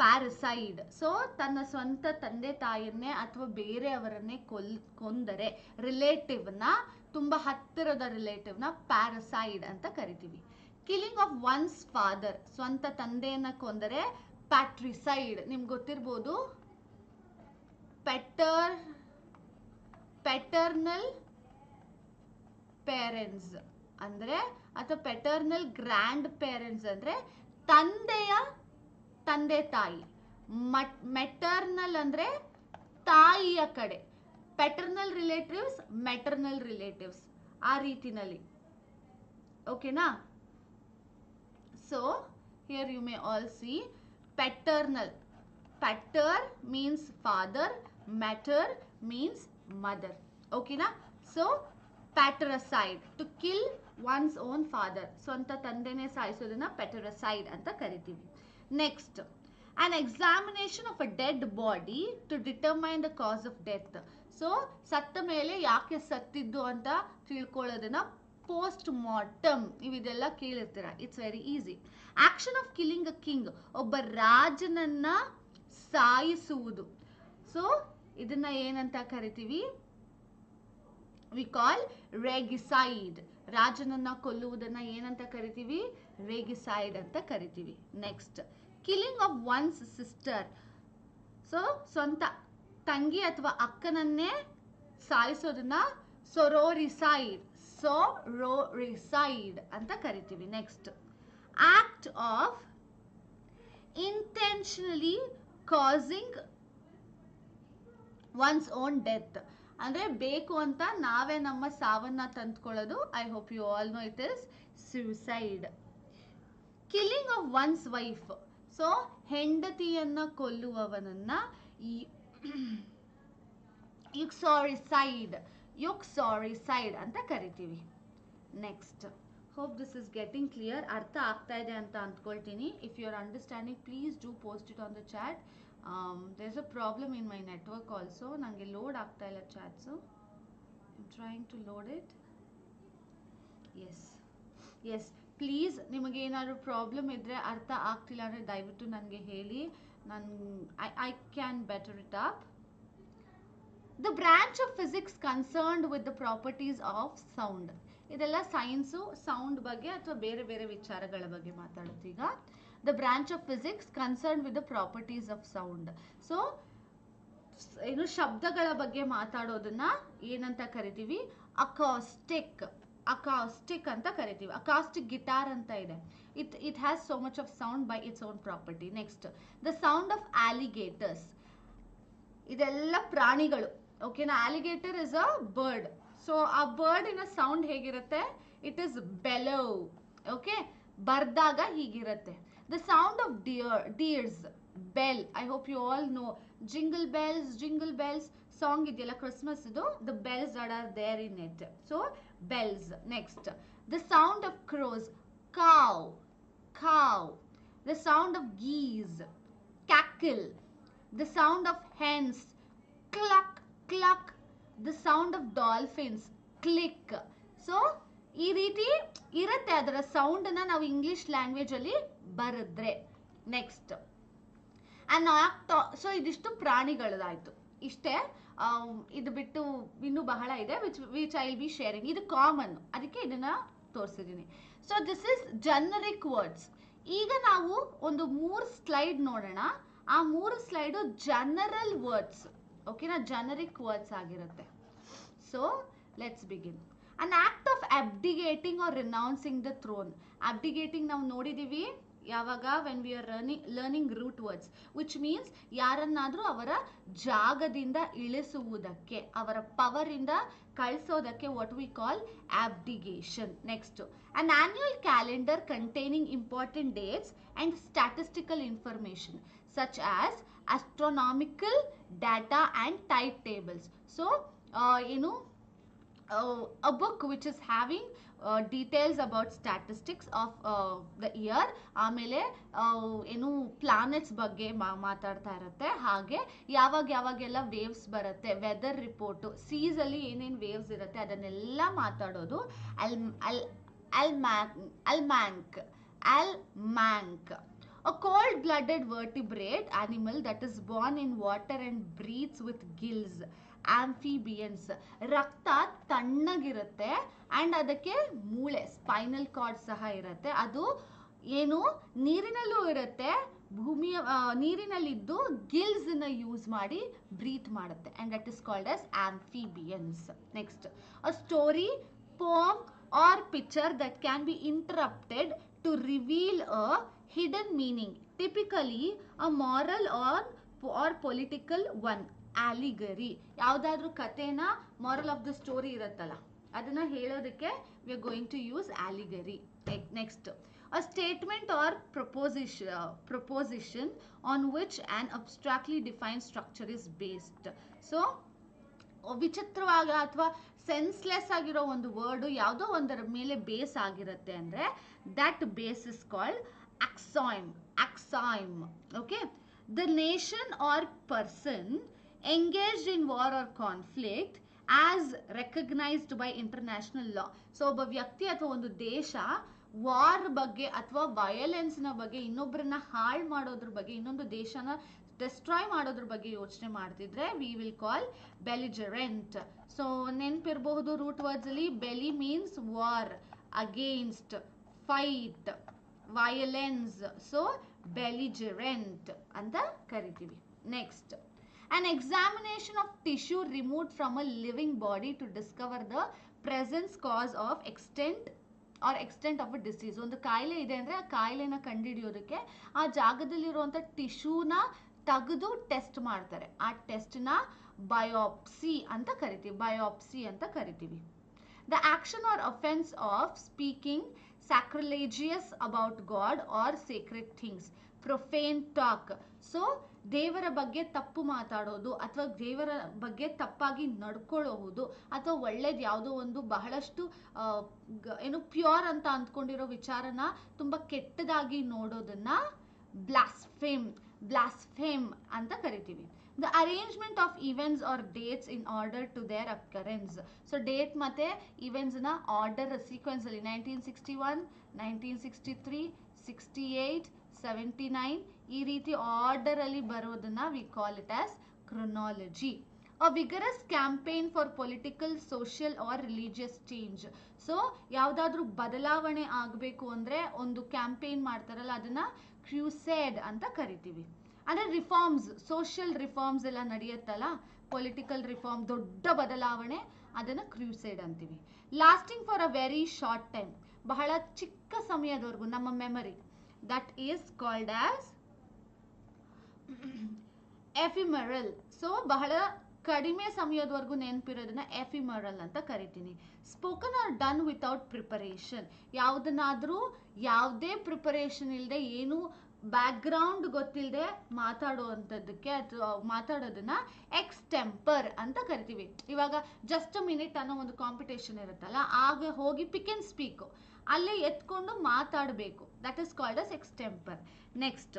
parricide. So ತನ್ನ ಸ್ವಂತ ತಂದೆ ತಾಯಿಯನ್ನೇ ಅಥವಾ ಬೇರೆಯವರನ್ನೇ ಕೊಂದರೆ, ರಿಲೇಟಿವ್ನ, ತುಂಬಾ ಹತ್ತಿರದ ರಿಲೇಟಿವ್ನ ಪ್ಯಾರಸೈಡ್ ಅಂತ ಕರಿತೀವಿ. ಕಿಲ್ಲಿಂಗ್ ಆಫ್ ಒನ್ಸ್ ಫಾದರ್, ಸ್ವಂತ ತಂದೆಯನ್ನ ಕೊಂದರೆ ಪ್ಯಾಟ್ರಿಸೈಡ್. ನಿಮ್ಗೆ ಗೊತ್ತಿರ್ಬೋದು, ಪೆಟರ್ನಲ್ ಪೇರೆಂಟ್ಸ್ ಅಂದ್ರೆ, ಅಥವಾ ಪೆಟರ್ನಲ್ ಗ್ರ್ಯಾಂಡ್ ಪೇರೆಂಟ್ಸ್ ಅಂದ್ರೆ ತಂದೆ ತಾಯಿ. ಮೆಟರ್ನಲ್ ಅಂದ್ರೆ ತಾಯಿಯ ಕಡೆ, ಪೆಟರ್ನಲ್ ರಿಲೇಟಿವ್ಸ್, ಮೆಟರ್ನಲ್ ರಿಲೇಟಿವ್ಸ್, ಆ ರೀತಿನಲ್ಲಿ. ಓಕೆನಾ? So here you may all see paternal. Pater means father, mater means mother. Okay na? So patricide, to kill one's own father. ಸ್ವಂತ ತಂದೆನೇ ಸಾಯಿಸೋದನ್ನ patricide ಅಂತ ಕರಿತೀವಿ. Next, an examination of a dead body to determine the cause of death. So ಸತ್ತ ಮೇಲೆ ಯಾಕೆ ಸತ್ತಿದ್ದು ಅಂತ ತಿಳ್ಕೊಳ್ಳೋದನ್ನ post mortem. ನೀವು ಇದೆಲ್ಲ ಕೇಳಿರ್ತೀರ, it's very easy. Action of killing a king, ಒಬ್ಬ ರಾಜನನ್ನ ಸಾಯಿಸುವುದು. ಸೊ ಇದನ್ನ ಏನಂತ ಕರಿತೀವಿ? We call ರೆಗಿಸೈಡ್. ರಾಜನನ್ನ ಕೊಲ್ಲುವುದನ್ನ ಏನಂತ ಕರಿತೀವಿ? ರೆಗಿಸೈಡ್ ಅಂತ ಕರಿತೀವಿ. Next, killing of once sister. So ಸ್ವಂತ ತಂಗಿ ಅಥವಾ ಅಕ್ಕನನ್ನೇ ಸಾಯಿಸೋದನ್ನ ಸೊರೋರಿಸೈಡ್ ಅಂತ ಕರಿತೀವಿ. Next, act of intentionally causing one's own death, ಅಂದ್ರೆ ಬೇಕು ಅಂತ ನಾವೇ ನಮ್ಮ ಸಾವನ್ನ ತಂದ್ಕೊಳ್ಳೋದು. I hope you all know it is suicide. killing of one's wife, so ಹೆಂಡತಿಯನ್ನ ಕೊಲ್ಲುವವನನ್ನ ಯುಕ್ಸಾರಿಸೈಡ್ ಅಂತ ಕರಿತೀವಿ. Next, hope this is getting clear. ಅರ್ಥ ಆಗ್ತಾ ಇದೆ ಅಂತ ಅಂದ್ಕೊಳ್ತೀನಿ. if you are understanding, please do post it on the chat. There's a problem in my network also. ನನಗೆ ಲೋಡ್ ಆಗ್ತಾ ಇಲ್ಲ chats. I'm trying to load it. yes please, ನಿಮಗೆ ಏನಾದ್ರು ಪ್ರಾಬ್ಲಮ್ ಇದ್ರೆ, ಅರ್ಥ ಆಗ್ತಿಲ್ಲ ಅಂದರೆ ದಯವಿಟ್ಟು ನನಗೆ ಹೇಳಿ. I can better it up. The branch of physics concerned with the properties of sound. ಇದೆಲ್ಲ ಸೈನ್ಸು ಸೌಂಡ್ ಬಗ್ಗೆ ಅಥವಾ ಬೇರೆ ಬೇರೆ ವಿಚಾರಗಳ ಬಗ್ಗೆ ಮಾತಾಡುತ್ತೆ. ಈಗ the branch of physics concern with the properties of sound. So ಏನು ಶಬ್ದಗಳ ಬಗ್ಗೆ ಮಾತಾಡೋದನ್ನ ಏನಂತ ಕರಿತೀವಿ? ಅಕಾಸ್ಟಿಕ್ ಅಂತ ಕರಿತೀವಿ. ಅಕಾಸ್ಟಿಕ್ ಗಿಟಾರ್ ಅಂತ ಇದೆ. It has so much of sound by its own property. Next, the sound of alligators. ಇದೆಲ್ಲ ಪ್ರಾಣಿಗಳು. ಓಕೆನಾ? Alligator is a bird. So ಆ ಬರ್ಡಿನ ಸೌಂಡ್ ಹೇಗಿರುತ್ತೆ? It is bellow. ಓಕೆ, ಬರ್ದಾಗ ಹೀಗಿರುತ್ತೆ. The sound of deers, bell. I hope you all know jingle bells song ಇದೆಯಲ್ಲ Christmas ಇದು. The bells are there in it. So bells. Next, the sound of crows, cow. The sound of geese, cackle. The sound of hens, cluck. The sound of dolphins, click. So ಈ ರೀತಿ ಇರುತ್ತೆ ಅದರ sound ಅನ್ನ ನಾವು English language ಅಲ್ಲಿ ಬರೆದ್ರೆ. Next, so ಇದಿಷ್ಟು ಪ್ರಾಣಿಗಳದಾಯ್ತು. ಇಷ್ಟೇ. ಇದು ಬಿಟ್ಟು ಇನ್ನೂ ಬಹಳ ಇದೆ which I will be sharing. ಇದು ಕಾಮನ್, ಅದಕ್ಕೆ ಇದನ್ನ ತೋರಿಸಿದ್ದೀನಿ. So this is generic words. ಈಗ ನಾವು ಒಂದು 3 ಸ್ಲೈಡ್ ನೋಡೋಣ. ಆ 3 ಸ್ಲೈಡು ಜನರಲ್ ವರ್ಡ್ಸ್. ಓಕೆನಾ? ಜನರಿಕ್ ವರ್ಡ್ಸ್ ಆಗಿರುತ್ತೆ. So let's begin. An act of abdicating or renouncing the throne. Abdicating ನಾವು ನೋಡಿದೀವಿ ಯಾವಾಗ? When we are learning root words, which means ಯಾರನ್ನಾದ್ರೂ ಅವರ ಜಾಗದಿಂದ ಇಳಿಸುವುದಕ್ಕೆ, ಅವರ ಪವರ್ ಇಂದ ಕಳಿಸೋದಕ್ಕೆ what we call abdication. Next, an annual calendar containing important dates and statistical information such as astronomical data and timetables. So a book which is having details about statistics of the year. ಆಮೇಲೆ ಏನು planets ಬಗ್ಗೆ ಮಾತಾಡ್ತಾ ಇರುತ್ತೆ. ಹಾಗೆ ಯಾವಾಗೆಲ್ಲ waves ಬರುತ್ತೆ, weather report, seize ಅಲ್ಲಿ ಏನೇನು waves ಇರುತ್ತೆ ಅದನ್ನೆಲ್ಲ ಮಾತಾಡೋದು almanc. A cold-blooded vertebrate animal that is born in water and breathes with gills. Amphibians. ರಕ್ತ ತಣ್ಣಗಿರುತ್ತೆ ಅಂಡ್ ಅದಕ್ಕೆ ಮೂಳೆ, ಸ್ಪೈನಲ್ ಕಾರ್ಡ್ ಸಹ ಇರುತ್ತೆ. ಅದು ಏನು ನೀರಿನಲ್ಲೂ ಇರುತ್ತೆ, ಭೂಮಿಯ ನೀರಿನಲ್ಲಿದ್ದು ಗಿಲ್ಸ್ ನ ಯೂಸ್ ಮಾಡಿ ಬ್ರೀತ್ ಮಾಡುತ್ತೆ. And that is called as amphibians. Next, a story, poem or picture that can be interrupted to reveal a hidden meaning, typically a moral or political one. Allegory. ಯಾವ್ದಾದ್ರು ಕಥೆನ moral of the story ಇರುತ್ತಲ್ಲ ಅದನ್ನ ಹೇಳೋದಕ್ಕೆ we are going to use allegory. Next, a statement or proposition on which an abstractly defined structure is based. So ವಿಚಿತ್ರವಾಗ ಅಥವಾ senseless ಆಗಿರೋ ಒಂದು word ಯಾವುದೋ ಒಂದರ ಮೇಲೆ ಬೇಸ್ ಆಗಿರುತ್ತೆ ಅಂದ್ರೆ that base is called axiom. Okay, the nation or person engaged in war or conflict as recognized by international law. So ಒಬ್ಬ ವ್ಯಕ್ತಿ ಅಥವಾ ಒಂದು ದೇಶ ವಾರ್ ಬಗ್ಗೆ ಅಥವಾ ವಯಲೆನ್ಸ್ ನ ಬಗ್ಗೆ, ಇನ್ನೊಬ್ಬರನ್ನ ಹಾಳು ಮಾಡೋದ್ರ ಬಗ್ಗೆ, ಇನ್ನೊಂದು ದೇಶನ ಡಿಸ್ಟ್ರಾಯ್ ಮಾಡೋದ್ರ ಬಗ್ಗೆ ಯೋಚನೆ ಮಾಡ್ತಿದ್ರೆ we will call belligerent. So ನೆನಪಿರಬಹುದು ರೂಟ್ ವರ್ಡ್ಸ್ ಅಲ್ಲಿ belli means war, against, fight, violence. So belligerent ಅಂತ ಕರಿತೀವಿ. Next, an examination of tissue removed from a living body to discover the presence, cause of extent of a disease. ಒಂದು ಕಾಯಿಲೆ ಇದೆ ಅಂದರೆ ಆ ಕಾಯಿಲೆನ ಕಂಡುಹಿಡಿಯೋದಕ್ಕೆ ಆ ಜಾಗದಲ್ಲಿರುವಂಥ ಟಿಶ್ಯೂನ ತೆಗೆದು ಟೆಸ್ಟ್ ಮಾಡ್ತಾರೆ. ಆ ಟೆಸ್ಟ್ನ ಬಯೋಪ್ಸಿ ಅಂತ ಕರಿತೀವಿ. The action or offense of speaking sacrilegious about God or sacred things, profane talk. So ದೇವರ ಬಗ್ಗೆ ತಪ್ಪು ಮಾತಾಡೋದು ಅಥವಾ ದೇವರ ಬಗ್ಗೆ ತಪ್ಪಾಗಿ ನಡ್ಕೊಳ್ಳೋದು ಅಥವಾ ಒಳ್ಳೇದು ಯಾವುದೋ ಒಂದು ಬಹಳಷ್ಟು ಪ್ಯೂರ್ ಅಂತ ಅಂದ್ಕೊಂಡಿರೋ ವಿಚಾರನ ತುಂಬ ಕೆಟ್ಟದಾಗಿ ನೋಡೋದನ್ನ ಬ್ಲಾಸ್ಫೇಮ್ ಅಂತ ಕರಿತೀವಿ. The arrangement of events or dates in order to their occurrence. So date ಮತ್ತೆ events ನ order sequence ಅಲ್ಲಿ 1961, 1963, 68, 79 ಈ ರೀತಿ ಆರ್ಡರ್ ಅಲ್ಲಿ ಬರೋದನ್ನ we call it as chronology. A vigorous campaign for political, social or religious change. So ಯಾವುದಾದ್ರೂ ಬದಲಾವಣೆ ಆಗಬೇಕು ಅಂದ್ರೆ ಒಂದು ಕ್ಯಾಂಪೇನ್ ಮಾಡ್ತಾರಲ್ಲ ಅದನ್ನ ಕ್ರೂಸೇಡ್ ಅಂತ ಕರಿತೀವಿ. ಅಂದರೆ ರಿಫಾರ್ಮ್ಸ್, ಸೋಷಿಯಲ್ ರಿಫಾರ್ಮ್ಸ್ ಎಲ್ಲ ನಡೆಯುತ್ತಲ್ಲ, ಪೊಲಿಟಿಕಲ್ ರಿಫಾರ್ಮ್, ದೊಡ್ಡ ಬದಲಾವಣೆ, ಅದನ್ನು ಕ್ರೂಸೇಡ್ ಅಂತೀವಿ. Lasting for a very short time, ಬಹಳ ಚಿಕ್ಕ ಸಮಯದವರೆಗೂ ನಮ್ಮ memory, that is called as ephemeral. So ಬಹಳ ಕಡಿಮೆ ಸಮಯದವರೆಗೂ ನೆನಪಿರೋದನ್ನ ಎಫಿಮರಲ್ ಅಂತ ಕರಿತೀನಿ. Spoken or done without preparation, ಯಾವುದನ್ನಾದರೂ ಯಾವುದೇ ಪ್ರಿಪರೇಷನ್ ಇಲ್ಲದೆ ಏನು ಬ್ಯಾಕ್ಗ್ರೌಂಡ್ ಗೊತ್ತಿಲ್ಲದೆ ಮಾತಾಡುವಂಥದ್ದಕ್ಕೆ ಅಥವಾ ಮಾತಾಡೋದನ್ನ ಎಕ್ಸ್ಟೆಂಪರ್ ಅಂತ ಕರಿತೀವಿ. ಇವಾಗ ಜಸ್ಟ್ ಮಿನಿಟ್ ಅನ್ನೋ ಒಂದು ಕಾಂಪಿಟೇಷನ್ ಇರುತ್ತಲ್ಲ, ಆಗ ಹೋಗಿ ಪಿಕ್ ಆ್ಯಂಡ್ ಸ್ಪೀಕ್ ಅಲ್ಲೇ ಎತ್ಕೊಂಡು ಮಾತಾಡಬೇಕು, that is called as extempore. Next,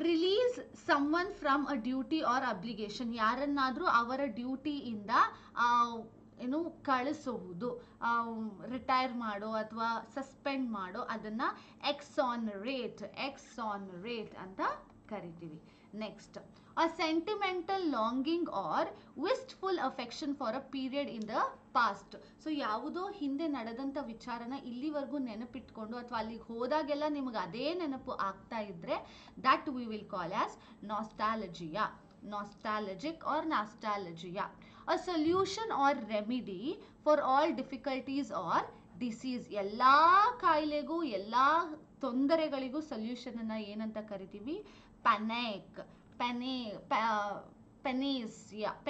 release someone from a duty or obligation, ಯಾರನ್ನಾದರೂ ಅವರ ಡ್ಯೂಟಿಯಿಂದ ಕಳಿಸುವುದು, ರಿಟೈರ್ ಮಾಡೋ ಅಥವಾ ಸಸ್ಪೆಂಡ್ ಮಾಡೋ, ಅದನ್ನ ಎಕ್ಸಾನರೇಟ್ ಅಂತ ಕರಿತೀವಿ. Next, a sentimental longing or wistful affection for a period in the past. So ಯಾವುದೋ ಹಿಂದೆ ನಡೆದಂಥ ವಿಚಾರನ ಇಲ್ಲಿವರೆಗೂ ನೆನಪಿಟ್ಕೊಂಡು ಅಥವಾ ಅಲ್ಲಿಗೆ ಹೋದಾಗೆಲ್ಲ ನಿಮಗೆ ಅದೇ ನೆನಪು ಆಗ್ತಾ ಇದ್ರೆ that we will call as nostalgia, nostalgic or nostalgia. A solution or remedy for all difficulties or disease. ಎಲ್ಲಾ ಕಾಯಿಲೆಗೂ ಎಲ್ಲಾ ತೊಂದರೆಗಳಿಗೂ ಸೊಲ್ಯೂಷನ್ ಅನ್ನ ಏನಂತ ಕರಿತೀವಿ?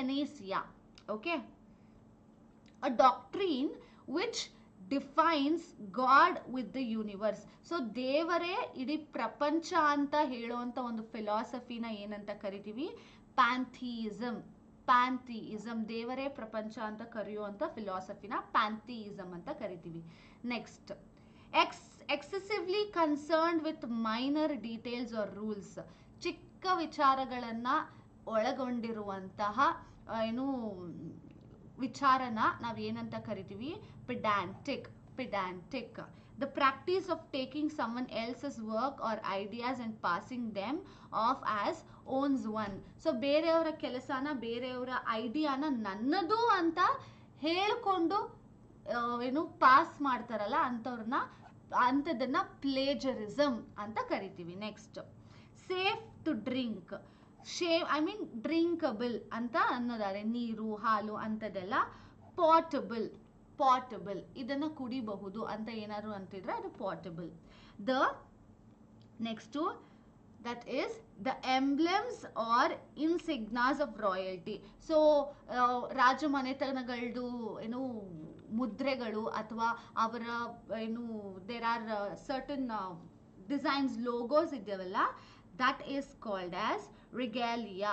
Panacea. Okay, a doctrine which defines God with the universe. So ದೇವರೇ ಇಡೀ ಪ್ರಪಂಚ ಅಂತ ಹೇಳುವಂತ ಒಂದು ಫಿಲಾಸಫಿನ ಏನಂತ ಕರಿತೀವಿ? ಪ್ಯಾಂಥಿಯಿಸಮ್. ದೇವರೇ ಪ್ರಪಂಚ ಅಂತ ಕರೆಯುವಂತ ಫಿಲಾಸಫಿನ ಪ್ಯಾಂಥಿಯಿಸಮ್ ಅಂತ ಕರಿತೀವಿ. Next, excessively concerned with minor details R rules. ಚಿಕ್ಕ ವಿಚಾರಗಳನ್ನ ಒಳಗೊಂಡಿರುವಂತಹ ವಿಚಾರನ ನಾವೇನಂತ ಕರಿತೀವಿ? ಪಿಡ್ಯಾಂಟಿಕ್. The practice of taking someone else's work or ideas and passing them off as owns one. So ಬೇರೆಯವರ ಕೆಲಸನ, ಬೇರೆಯವರ ಐಡಿಯಾನ ನನ್ನದು ಅಂತ ಹೇಳ್ಕೊಂಡು ಪಾಸ್ ಮಾಡ್ತಾರಲ್ಲ ಅಂಥದನ್ನ ಪ್ಲೇಜರಿಸಮ್ ಅಂತ ಕರಿತೀವಿ. Next, safe to drink. Drinkable ಅಂತ ಅನ್ನೋದಾದ್ರೆ ನೀರು, ಹಾಲು ಅಂಥದ್ದೆಲ್ಲ ಪಾಟಬಲ್, ಇದನ್ನ ಕುಡಿಬಹುದು ಅಂತ ಏನಾದ್ರು ಅಂತಿದ್ರೆ ಅದು potable. The next, that is the emblems or insignias of royalty. So ರಾಜಮನೆತನಗಳದ್ದು ಮುದ್ರೆಗಳು ಅಥವಾ ಅವರ there are certain designs, logos ಇದೆಯಲ್ಲ, that is called as regalia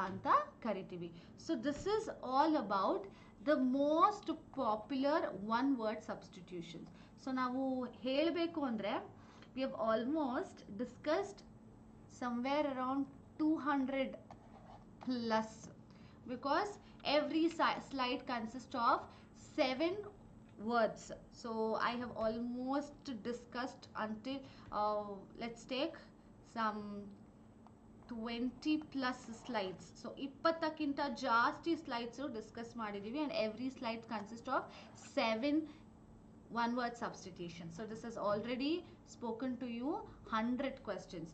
ಅಂತ ಕರಿತೀವಿ. So this is all about the most popular one word substitutions. So ನಾವು ಹೇಳಬೇಕು ಅಂದ್ರೆ we have almost discussed somewhere around 200 plus, because every slide consists of 7 words. So I have almost discussed until let's take some 20 plus slides. So 20ಕ್ಕಿಂತ ಜಾಸ್ತಿ slides discuss ಮಾಡಿದೀವಿ, and every slide consists of 7 one word substitution. So this is already spoken to you 100 questions.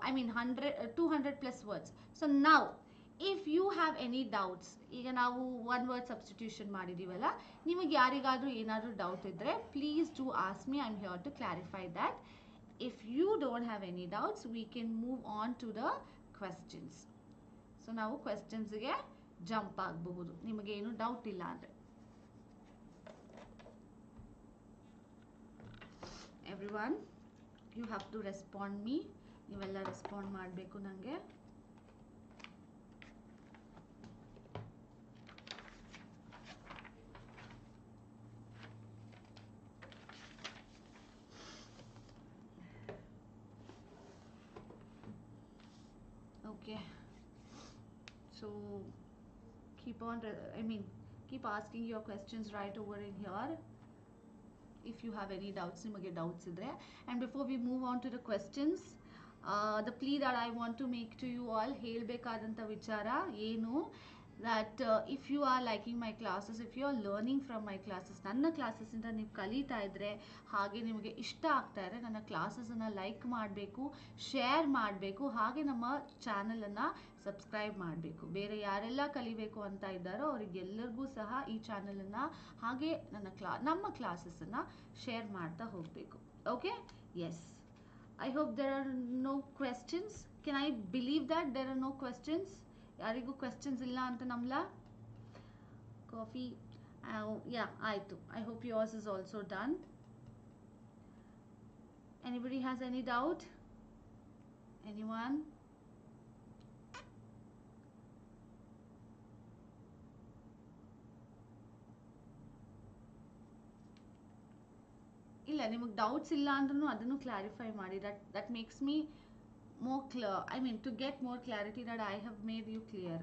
I mean 200 plus words. So now, if you have any doubts, ಈಗ ನಾವು one word substitution ಮಾಡಿದೀವಲ್ಲ, ನಿಮಗೆ ಯಾರಿಗಾದ್ರೂ ಏನಾದರೂ doubt ಇದ್ದರೆ please do ask me. I'm here to clarify that. If you don't have any doubts, we can move on to the questions. So ನಾವು ಕ್ವೆಶ್ಚನ್ಸ್ಗೆ jump ಆಗಬಹುದು, ನಿಮಗೇನು doubt ಇಲ್ಲ ಅಂದರೆ. Everyone, you have to respond me. ನೀವೆಲ್ಲ respond ಮಾಡಬೇಕು ನನಗೆ. Okay, so keep on, keep asking your questions right over in here if you have any doubts, nimage doubts idre. And before we move on to the questions, the plea that I want to make to you all, helbekadanta vichara enu, that if you are liking my classes, if you are learning from my classes, ನನ್ನ classes ಇಂದ ನೀವು ಕಲಿತಾ ಇದ್ರೆ, ಹಾಗೆ ನಿಮಗೆ ಇಷ್ಟ ಆಗ್ತಾ ಇದ್ರೆ ನನ್ನ ಕ್ಲಾಸಸನ್ನು ಲೈಕ್ ಮಾಡಬೇಕು, ಶೇರ್ ಮಾಡಬೇಕು, ಹಾಗೆ ನಮ್ಮ ಚಾನಲನ್ನು ಸಬ್ಸ್ಕ್ರೈಬ್ ಮಾಡಬೇಕು. ಬೇರೆ ಯಾರೆಲ್ಲ ಕಲಿಬೇಕು ಅಂತ ಇದ್ದಾರೋ ಅವರಿಗೆಲ್ಲರಿಗೂ ಸಹ ಈ ಚಾನಲನ್ನು ಹಾಗೆ ನಮ್ಮ ಕ್ಲಾಸಸನ್ನು ಶೇರ್ ಮಾಡ್ತಾ ಹೋಗಬೇಕು. Okay, yes, I hope there are no questions. Can I believe that there are no questions? ಯಾರಿಗೂ ಕ್ವೆಶ್ಚನ್ಸ್ ಇಲ್ಲ ಅಂತ ನಮ್ಲ ಕಾಫಿ ಯಾ ಆಯಿತು. I hope yours is also done. Anybody has any doubt? Anyone? ಇಲ್ಲ, ನಿಮಗೆ ಡೌಟ್ಸ್ ಇಲ್ಲ ಅಂದ್ರೂ ಅದನ್ನು ಕ್ಲಾರಿಫೈ ಮಾಡಿ. that makes me more clear, to get more clarity that I have made you clear.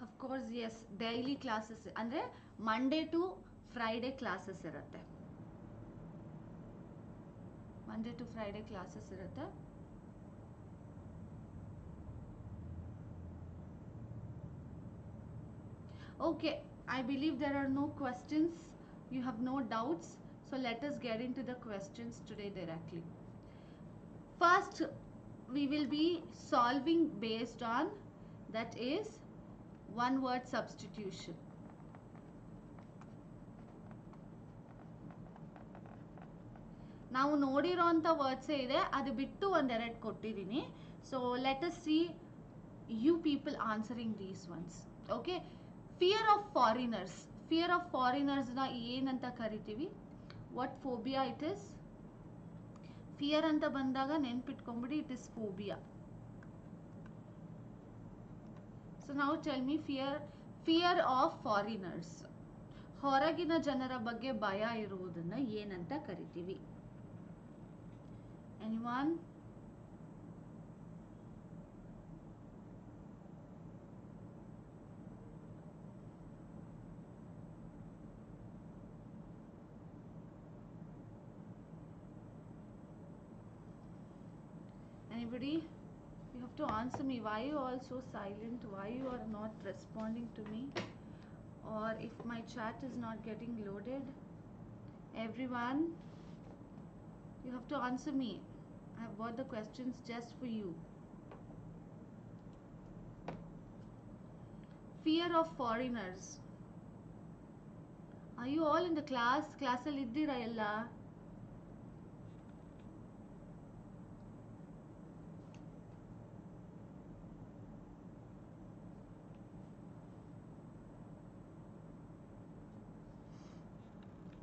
Of course, yes, daily classes andre Monday to Friday classes irutte. Monday to Friday classes irutte. Okay, I believe there are no questions. You have no doubts. So let us get into the questions today directly. First, we will be solving based on, that is, one word substitution. ನಾವು ನೋಡಿರೋಂಥ ವರ್ಡ್ಸೇ ಇದೆ, ಅದು ಬಿಟ್ಟು ಒಂದೆರಡು ಕೊಟ್ಟಿದ್ದೀನಿ. So let us C you people answering these ones. Okay, fear of foreigners. Fear of foreigners na ಏನಂತ ಕರಿತೀವಿ? What phobia it is? Fear ಅಂತ ಬಂದಾಗ ನೆನ್ಪಿಟ್ಕೊಂಬಿಡಿ, it is phobia. So now tell me, fear of foreigners. ಹೊರಗಿನ ಜನರ ಬಗ್ಗೆ ಭಯ ಇರುವುದನ್ನ ಏನಂತ ಕರಿತೀವಿ? Anyone? Anybody? You have to answer me. Why you all so silent? Why you are not responding to me? Or if my chat is not getting loaded? Everyone, you have to answer me. I have got the questions just for you. Fear of foreigners. Are you all in the class? Class ಅಲ್ಲಿ ಇದ್ದೀರಾ ಎಲ್ಲ?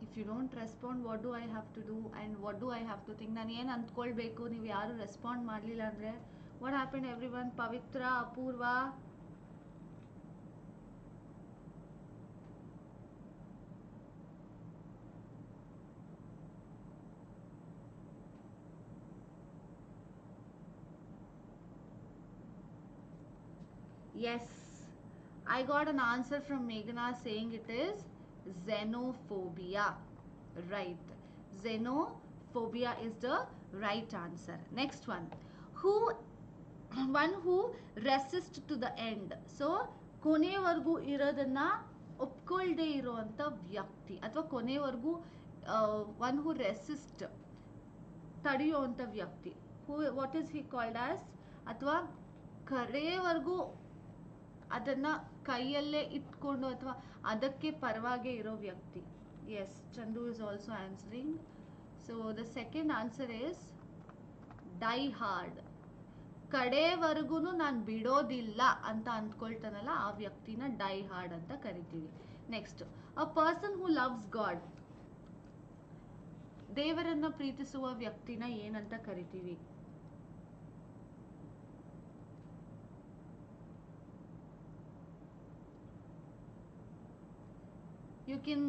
If you don't respond, what do I have to do and what do I have to think? ನಾನು ಏನು ಅಂದ್ಕೊಳ್ಬೇಕು? ನೀವು ಯಾರು respond ಮಾಡಲಿಲ್ಲ ಅಂದರೆ what happened everyone? Pavithra, Apoorva, yes, I got an answer from Meghna saying it is xenophobia. Right, xenophobia is the right answer. Next one, who one who resist to the end. So ಕೊನೆವರೆಗೂ ಇರೋದನ್ನ ಒಪ್ಕೊಳ್ದೇ ಇರೋವಂಥ ವ್ಯಕ್ತಿ, ಅಥವಾ ಕೊನೆವರೆಗೂ one who resist, ತಡೆಯುವಂಥ ವ್ಯಕ್ತಿ. Who, what is he called as? ಅಥವಾ ಕಡೆಯವರೆಗೂ ಅದನ್ನ ಕೈಯಲ್ಲೇ ಇಟ್ಕೊಂಡು ಅಥವಾ ಅದಕ್ಕೆ ಪರವಾಗೇ ಇರೋ ವ್ಯಕ್ತಿ. Yes, Chandu is also answering. So the second answer is die hard. ಕಡೆವರೆಗೂ ನಾನು ಬಿಡೋದಿಲ್ಲ ಅಂತ ಅಂದ್ಕೊಳ್ತಾನಲ್ಲ, ಆ ವ್ಯಕ್ತಿನ ಡೈ ಹಾರ್ಡ್ ಅಂತ ಕರಿತೀವಿ. Next, a person who loves God. ದೇವರನ್ನ ಪ್ರೀತಿಸುವ ವ್ಯಕ್ತಿನ ಏನಂತ ಕರಿತೀವಿ? You can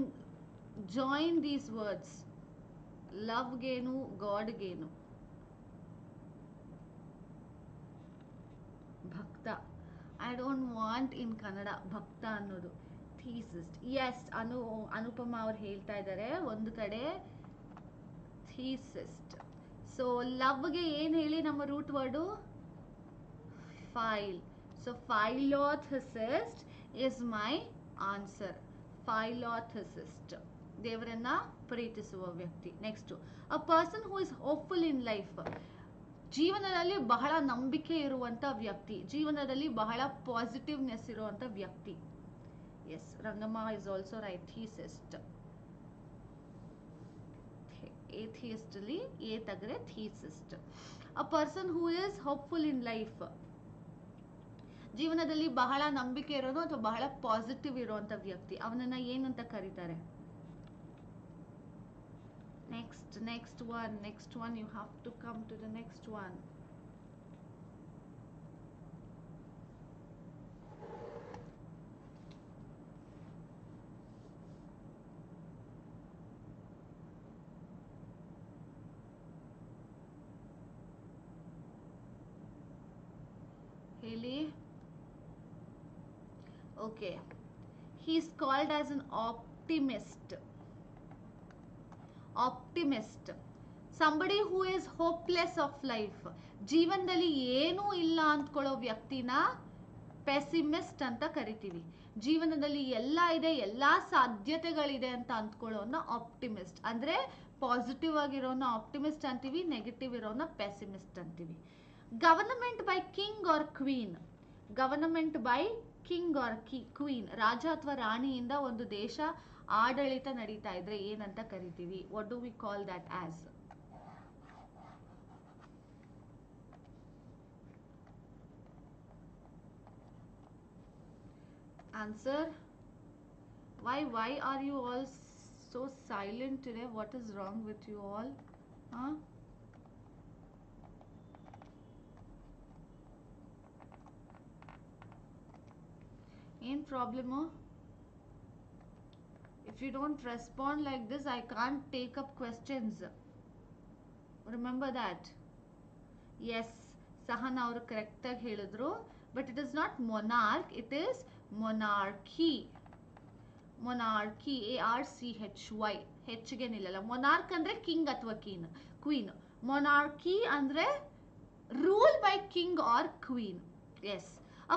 join these words. ಲವ್ಗೇನು, ಗಾಡ್ಗೇನು? ಭಕ್ತ. I don't want in Kannada ಭಕ್ತ ಅನ್ನೋದು. ಥೀಸಿಸ್ಟ್. ಎಸ್, ಅನುಪಮ ಅವ್ರು ಹೇಳ್ತಾ ಇದ್ದಾರೆ ಒಂದು ಕಡೆ ಥೀಸಿಸ್ಟ್. ಸೊ ಲವ್ಗೆ ಏನು ಹೇಳಿ ನಮ್ಮ root word? Phile. So philotheist is my answer. Philotheist, ದೇವರನ್ನ ಪ್ರೀತಿಸುವ ವ್ಯಕ್ತಿ. Next, a person who is hopeful in life. ಜೀವನದಲ್ಲಿ ಬಹಳ ನಂಬಿಕೆ ಇರುವಂತ ವ್ಯಕ್ತಿ, ಜೀವನದಲ್ಲಿ ಬಹಳ ಪಾಸಿಟಿವ್ನೆಸ್ ಇರುವಂತ ವ್ಯಕ್ತಿ. Yes, Rangamma is also right. Theist. Atheist ಅಲ್ಲಿ ಎ ತೆಗೆದ್ರೆ theist. A person who is hopeful in life, ಜೀವನದಲ್ಲಿ ಬಹಳ ನಂಬಿಕೆ ಇರೋದು ಅಥವಾ ಬಹಳ ಪಾಸಿಟಿವ್ ಇರುವಂತ ವ್ಯಕ್ತಿ, ಅವನನ್ನ ಏನಂತ ಕರೀತಾರೆ? Next one, you have to come to the next one. Haley. Okay, he is called as an optimist. Optimist, somebody who is hopeless of life. ಜೀವನದಲ್ಲಿ ಏನೂ ಇಲ್ಲ ಅಂದ್ಕೊಳ್ಳೋ ವ್ಯಕ್ತಿನ ಪೆಸಿಮಿಸ್ಟ್ ಅಂತ ಕರಿತೀವಿ. ಜೀವನದಲ್ಲಿ ಎಲ್ಲ ಇದೆ, ಎಲ್ಲಾ ಸಾಧ್ಯತೆಗಳಿದೆ ಅಂತ ಅಂದ್ಕೊಳ್ಳೋನ ಆಪ್ಟಿಮಿಸ್ಟ್. ಅಂದ್ರೆ ಪಾಸಿಟಿವ್ ಆಗಿರೋನ ಆಪ್ಟಿಮಿಸ್ಟ್ ಅಂತೀವಿ, ನೆಗೆಟಿವ್ ಇರೋನ ಪೆಸಿಮಿಸ್ಟ್ ಅಂತೀವಿ. Government by king or queen. Government by king or queen, ರಾಜ ಅಥವಾ ರಾಣಿಯಿಂದ ಒಂದು ದೇಶ ಆಡಳಿತ ನಡೀತಾ ಇದ್ರೆ ಏನಂತ ಕರಿತೀವಿ? What do we call that as? Answer. Why are you all so silent today? What is wrong with you all? Huh? Any problem? If you don't respond like this, I can't take up questions. Remember that. Yes, Sahana ಅವರು correct ಆಗಿ ಹೇಳಿದ್ರು. But it is not monarch, it is monarchy. Monarchy, ARCHY. H ಗೆ ನಿಲ್ಲಲ್ಲ. Monarch ಅಂದ್ರೆ king ಅಥವಾ queen. Monarchy ಅಂದ್ರೆ rule by king or queen. Yes.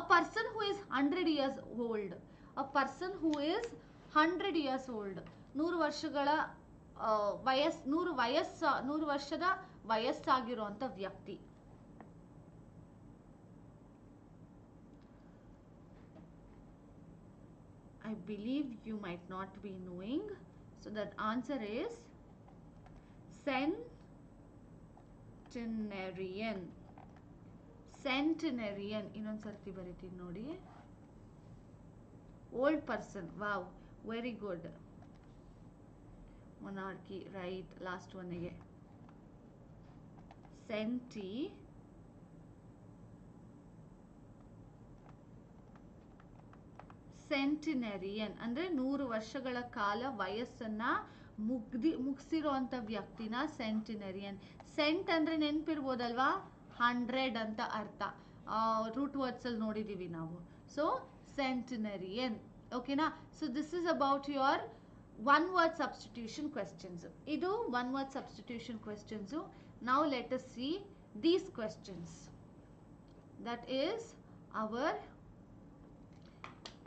A person who is 100 years old. A person who is 100 years old. 100 ವರ್ಷಗಳ ನೂರು ವರ್ಷದ ವಯಸ್ಸಾಗಿರುವಂತ ವ್ಯಕ್ತಿ. I believe you might not be knowing. So that answer is centenarian. Centenarian. ಇನ್ನೊಂದು ಸರ್ತಿ ಬರೀತೀನಿ ನೋಡಿ. Old person. Wow. Very good. Monarchy. Right. Last one again. Centenarian. ಅಂದ್ರೆ 100 ವರ್ಷಗಳ ಕಾಲ ವಯಸ್ಸನ್ನ ಮುಗಿಸಿರುವಂತ ವ್ಯಕ್ತಿನ ಸೆಂಟಿನರಿಯನ್. ಸೆಂಟ್ ಅಂದ್ರೆ ನೆನಪಿರ್ಬೋದಲ್ವಾ? 100 ಅಂತ ಅರ್ಥ. ರೂಟ್ ವರ್ಡ್ಸ್ ಅಲ್ಲಿ ನೋಡಿದೀವಿ ನಾವು. ಸೊ ಸೆಂಟಿನರಿಯನ್. ಓಕೆನಾ? So this is about your one word substitution questions. ಇದು one word substitution questions. Now let us see these questions. That is our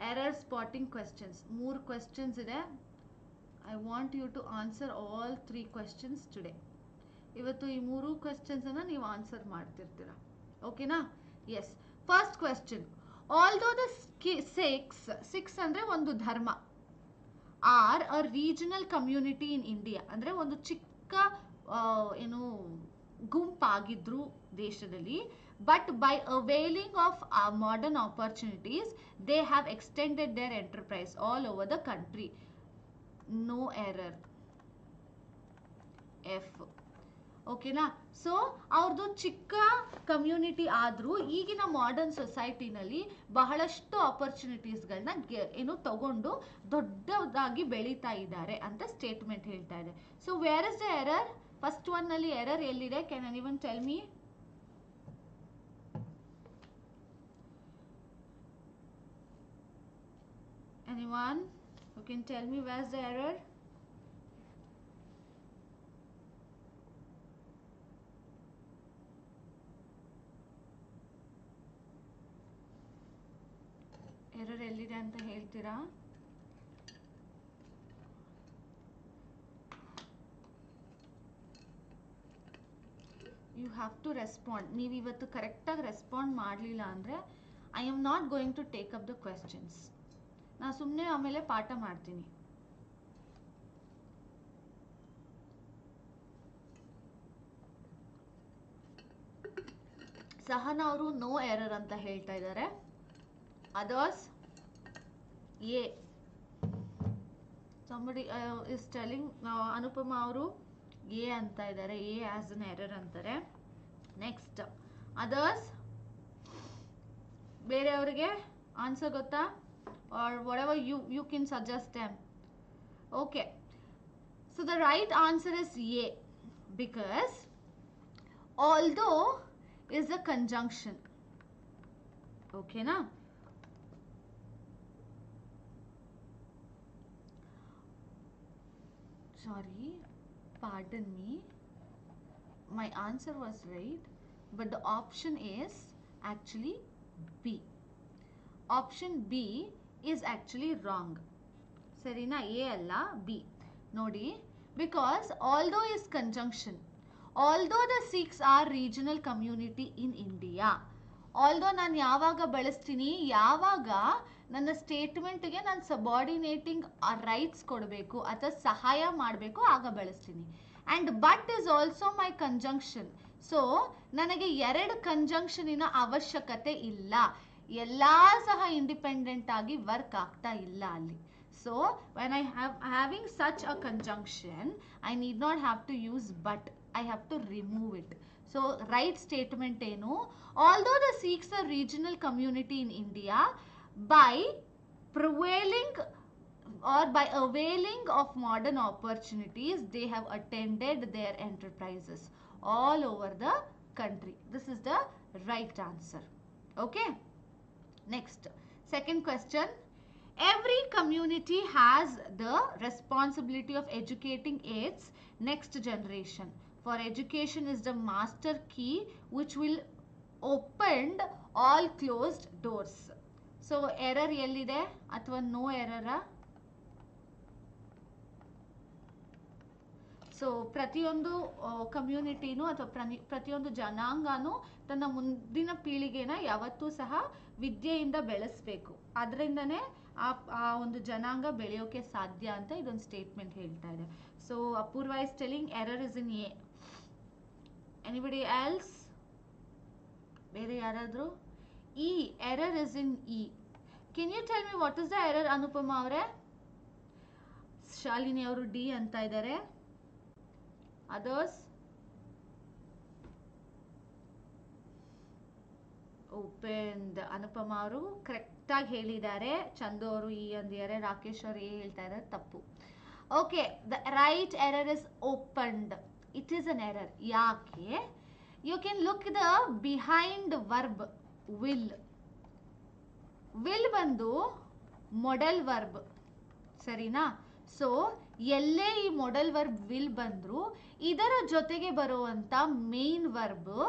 error spotting questions. 3 questions ಇದೆ. I want you to answer all 3 questions today. ಇವತ್ತು ಈ 3 questions ಅನ್ನು ನೀವು answer ಮಾಡ್ತಿರ್ತೀರಾ. ಓಕೆನಾ? Yes. First question. Although the 6 ಅಂದ್ರೆ ಒಂದು ಧರ್ಮ are a regional community in India, ಅಂದ್ರೆ ಒಂದು ಚಿಕ್ಕ ಏನು ಗುಂಪಾಗಿದ್ರು ದೇಶದಲ್ಲಿ, but by availing of modern opportunities they have extended their enterprise all over the country. No error. F. ಓಕೆನಾ? ಸೊ ಅವ್ರದ್ದು ಚಿಕ್ಕ ಕಮ್ಯುನಿಟಿ ಆದರೂ ಈಗಿನ ಮಾಡರ್ನ್ ಸೊಸೈಟಿನಲ್ಲಿ ಬಹಳಷ್ಟು ಆಪರ್ಚುನಿಟೀಸ್ಗಳನ್ನ ಏನು ತಗೊಂಡು ದೊಡ್ಡದಾಗಿ ಬೆಳೀತಾ ಇದ್ದಾರೆ ಅಂತ ಸ್ಟೇಟ್ಮೆಂಟ್ ಹೇಳ್ತಾ ಇದೆ. So where is the error? First one ನಲ್ಲಿ ಎರರ್ ಎಲ್ಲಿದೆ? Can anyone tell me? Anyone who can tell me where's the error? Error ಎಲ್ಲಿದೆ ಅಂತ ಹೇಳ್ತೀರಾ? You have to respond. ನೀವು ಇವತ್ತು ಕರೆಕ್ಟಾಗಿ ರೆಸ್ಪಾಂಡ್ ಮಾಡಲಿಲ್ಲ ಅಂದರೆ I am not going to take up the questions. ನಾನು ಸುಮ್ಮನೆ ಆಮೇಲೆ ಪಾಠ ಮಾಡ್ತೀನಿ. ಸಹನಾ ಅವರು ನೋ ಎರರ್ ಅಂತ ಹೇಳ್ತಾ ಇದ್ದಾರೆ. Others A. somebody is telling ಅನುಪಮ ಅವರು ಎ ಅಂತ ಇದ್ದಾರೆ. ಎ ಆಸ್ ಅನ್ ಎರರ್ ಅಂತಾರೆ. Next others. ಬೇರೆಯವರಿಗೆ ಆನ್ಸರ್ ಗೊತ್ತಾ? or whatever you can suggest them. Okay, so the right answer is A, because although is a conjunction. Okay na? Sorry, pardon me, my answer was right, but the option is actually B. Option B is actually wrong. Sarina, A alla B. Nodi, because although is conjunction, although the Sikhs are regional community in India, although ನಾನು ಯಾವಾಗ ಬಳಸ್ತೀನಿ, ಯಾವಾಗ ನನ್ನ ಸ್ಟೇಟ್ಮೆಂಟ್ಗೆ ನಾನು ಸಬಾರ್ಡಿನೇಟಿಂಗ್ rights ಕೊಡಬೇಕು ಅಥವಾ ಸಹಾಯ ಮಾಡಬೇಕು ಆಗ ಬಳಸ್ತೀನಿ. And but is also my conjunction. So ನನಗೆ 2 ಕಂಜಂಕ್ಷನಿನ ಅವಶ್ಯಕತೆ ಇಲ್ಲ. ಎಲ್ಲ ಸಹ ಇಂಡಿಪೆಂಡೆಂಟ್ ಆಗಿ ವರ್ಕ್ ಆಗ್ತಾ ಇಲ್ಲ ಅಲ್ಲಿ. So when I having such a conjunction I need not have to use but, I have to remove it. So right statement ಏನು? Although the Sikhs a regional community in India by prevailing or by availing of modern opportunities they have attended their enterprises all over the country. This is the right answer. Okay, next, second question. Every community has the responsibility of educating its next generation, for education is the master key which will open all closed doors. So error ಎಲ್ಲಿದೆ? ಅಥವಾ no ಎರರ? So ಪ್ರತಿಯೊಂದು ಕಮ್ಯುನಿಟಿನೂ ಅಥವಾ ಪ್ರತಿಯೊಂದು ಜನಾಂಗನೂ ತನ್ನ ಮುಂದಿನ ಪೀಳಿಗೆನ ಯಾವತ್ತೂ ಸಹ ವಿದ್ಯೆಯಿಂದ ಬೆಳೆಸಬೇಕು. ಅದರಿಂದನೇ ಆ ಒಂದು ಜನಾಂಗ ಬೆಳೆಯೋಕೆ ಸಾಧ್ಯ ಅಂತ ಇದೊಂದು ಸ್ಟೇಟ್ಮೆಂಟ್ ಹೇಳ್ತಾ ಇದೆ. So Apoorva is telling error is in a. Anybody else? ಬೇರೆ ಯಾರಾದರೂ? E, error is in E. Can you tell me what is the error, Anupama avare? Shalini avaru D anta idare. Others? Opened. Anupama avaru correct ಆಗಿ ಹೇಳಿದ್ದಾರೆ. ಚಂದು ಅವರು E ಅಂದಿದ್ದಾರೆ. Rakesh ಅವರು A ಹೇಳ್ತಾ ಇದ್ದಾರೆ. ತಪ್ಪು. Okay, the right error is opened. It is an error. ಯಾಕೆ? You can look the behind verb. Will ಬಂದು modal verb, ಸರಿನಾ? ಸೊ ಎಲ್ಲೇ ಈ ಮೊಡಲ್ ವರ್ಬ್ ವಿಲ್ ಬಂದ್ರು ಇದರ ಜೊತೆಗೆ ಬರುವಂತ ಮೇನ್ ವರ್ಬ್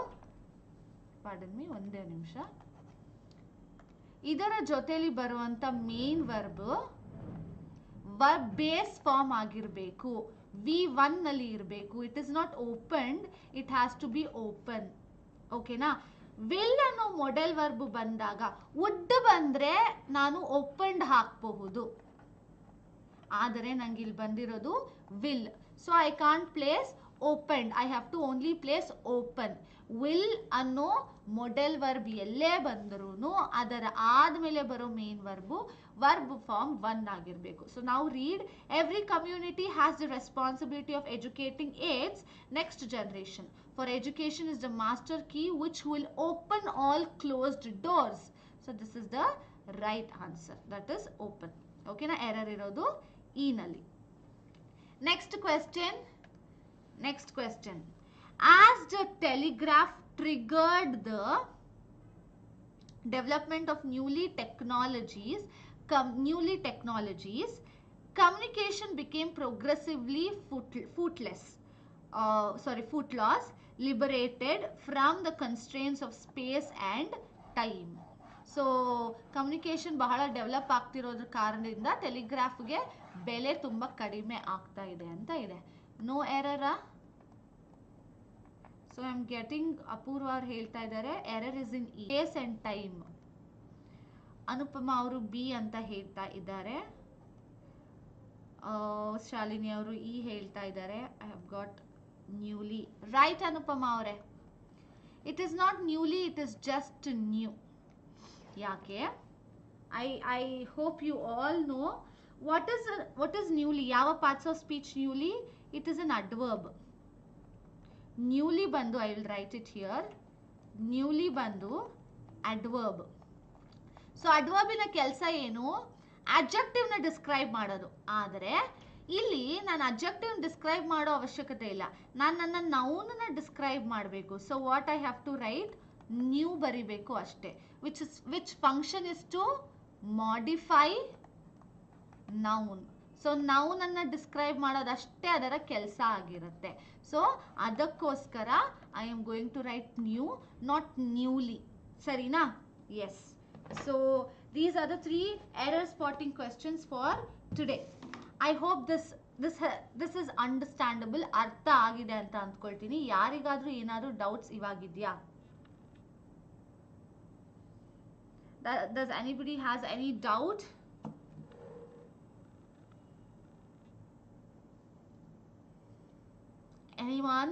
ಪಾರ್ಡನ್ ಮೀ, ಒಂದೇ ನಿಮಿಷ. ಇದರ ಜೊತೆಲಿ ಬರುವಂತ ಮೇನ್ ವರ್ಬ್ ಬೇಸ್ ಫಾರ್ಮ್ ಆಗಿರಬೇಕು, V1 ನಲ್ಲಿ ಇರಬೇಕು. It is not opened, it has to be open. ಓಕೆನಾ? ವಿಲ್ ಅನ್ನೋ ಮೊಡೆಲ್ ವರ್ಬ್ ಬಂದಾಗ ವುಡ್ ಬಂದ್ರೆ ನಾನು ಓಪನ್ಡ್ ಹಾಕಬಹುದು, ಆದರೆ ನಂಗೆ ಇಲ್ಲಿ ಬಂದಿರೋದು will. So I can't place opened, I have to only place open. Will ಅನ್ನೋ ಮೊಡೆಲ್ ವರ್ಬ್ ಎಲ್ಲೇ ಬಂದರೂ ಅದರ ಆದ್ಮೇಲೆ ಬರೋ ಮೇನ್ ವರ್ಬ್ ಫಾರ್ಮ್ 1 ಆಗಿರಬೇಕು. ಸೊ ನಾವು read, every community has the responsibility of educating it's next generation. For education is the master key which will open all closed doors. So this is the right answer, that is open. ಓಕೆನಾ? Error ಇರೋದು E ನಲ್ಲಿ. Next question. As the telegraph triggered the development of new technologies, communication became progressively footless, liberated from the constraints of space and time. So communication ಬಹಳ develop ಆಗ್ತಿರೋದ್ರ ಕಾರಣದಿಂದ ಟೆಲಿಗ್ರಾಫ್ಗೆ ಬೆಲೆ ತುಂಬ ಕಡಿಮೆ ಆಗ್ತಾ ಇದೆ ಅಂತ ಇದೆ. ನೋ ಎರರಾ? So I am getting, Apoorva ಅವ್ರು ಹೇಳ್ತಾ ಇದ್ದಾರೆ error is in space and time. Anupama ಅವರು ಬಿ ಅಂತ ಹೇಳ್ತಾ ಇದ್ದಾರೆ. ಶಾಲಿನಿ ಅವರು ಇ ಹೇಳ್ತಾ ಇದ್ದಾರೆ. I have got newly. Right Anupama ಅವರೇ, it is not newly, it is just new. ಯಾಕೆ? I hope you all know what is newly. ಯಾವ parts of speech newly? It is an adverb. Newly ಬಂದು, I will write it here, newly ಬಂದು adverb. So ಅಡ್ವರ್ಬಿನ ಕೆಲಸ ಏನು? Adjective ನ describe ಮಾಡೋದು. ಆದರೆ ಇಲ್ಲಿ ನಾನು ಅಡ್ಜೆಕ್ಟಿವ್ ಡಿಸ್ಕ್ರೈಬ್ ಮಾಡೋ ಅವಶ್ಯಕತೆ ಇಲ್ಲ, ನಾನು ನನ್ನ ನೌನ್ ನ ಡಿಸ್ಕ್ರೈಬ್ ಮಾಡಬೇಕು. So what I have to write? New ಬರಿಬೇಕು ಅಷ್ಟೇ. Which function is to modify noun. So noun ಅನ್ನ ಡಿಸ್ಕ್ರೈಬ್ ಮಾಡೋದಷ್ಟೇ ಅದರ ಕೆಲಸ ಆಗಿರುತ್ತೆ. ಸೊ ಅದಕ್ಕೋಸ್ಕರ I am going to write new, not newly. ಸರಿನಾ? Yes. So these are the 3 error spotting questions for today. I hope this is understandable. ಅರ್ಥ ಆಗಿದೆ ಅಂತ ಅಂದ್ಕೊಳ್ತೀನಿ. ಯಾರಿಗಾದ್ರೂ ಏನಾದ್ರೂ doubts ಇವಾಗಿದೆಯಾ? Does anybody has any doubt? Anyone?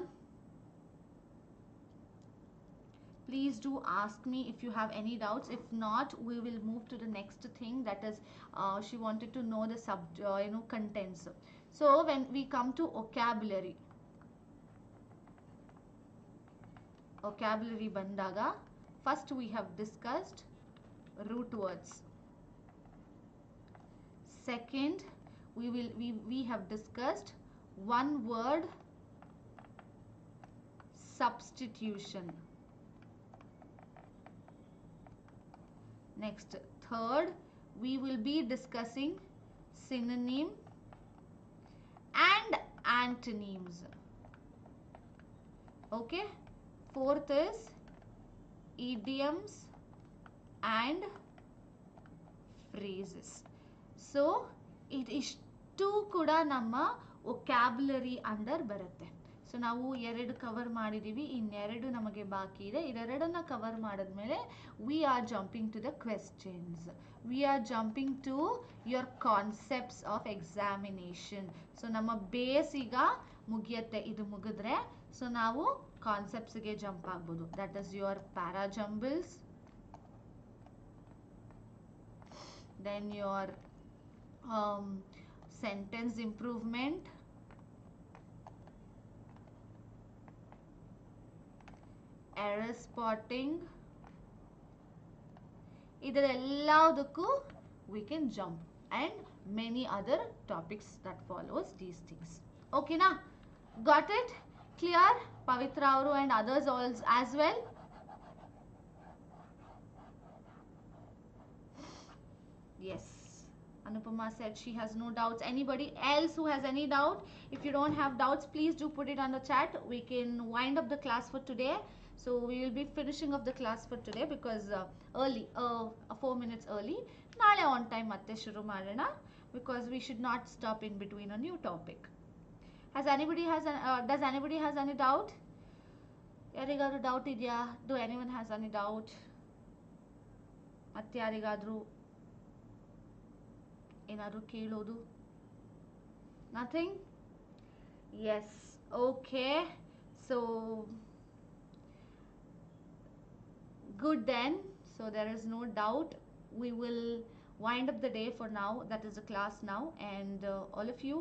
Please do ask me if you have any doubts. If not, we will move to the next thing, that is she wanted to know the contents. So when we come to vocabulary bandaga, first we have discussed root words. Second, we have discussed one word substitution. Next, third, we will be discussing synonym and antonyms. Okay. Fourth is idioms and phrases. So ಇದಿಷ್ಟು ಕೂಡ ನಮ್ಮ vocabulary under ಬರುತ್ತೆ. So ನಾವು 2 cover ಮಾಡಿದೀವಿ, ಇನ್ನೆರಡು ನಮಗೆ ಬಾಕಿ ಇದೆ. ಇದೆರಡನ್ನ ಕವರ್ ಮಾಡಿದ್ಮೇಲೆ we are jumping to the questions, we are jumping to your concepts of examination. So ನಮ್ಮ ಬೇಸ್ ಈಗ ಮುಗಿಯುತ್ತೆ, ಇದು ಮುಗಿದ್ರೆ ಸೊ ನಾವು ಕಾನ್ಸೆಪ್ಟ್ಸ್ಗೆ ಜಂಪ್ ಆಗ್ಬೋದು. That is your parajumbles, then your sentence improvement, error spotting, ಇದೆಲ್ಲದಕ್ಕೂ we can jump, and many other topics that follows these things. Okay na? Got it? Clear? Pavitra avaru and others also as well. Yes, Anupama said she has no doubts. Anybody else who has any doubt? If you don't have doubts, please do put it on the chat. We can wind up the class for today. So we will be finishing off the class for today because early, 4 minutes early. Nale on time matte shuru madana because we should not stop in between a new topic. Does anybody has any doubt? ಯಾರಿಗಾದ್ರೂ doubt ಇದೆಯಾ? Do anyone has any doubt? ಮತ್ತೆ ಯಾರಿಗಾದ್ರೂ ಏನಾದರೂ ಕೇಳೋದು? Nothing? Yes. Okay. So good then. So there is no doubt. We will wind up the day for now. That is the class now. And all of you,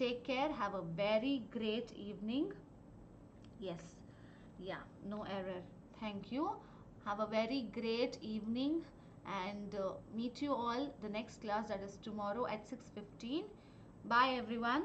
take care. Have a very great evening. Yes. Yeah, no error. Thank you. Have a very great evening and meet you all the next class, that is tomorrow at 6:15. Bye everyone.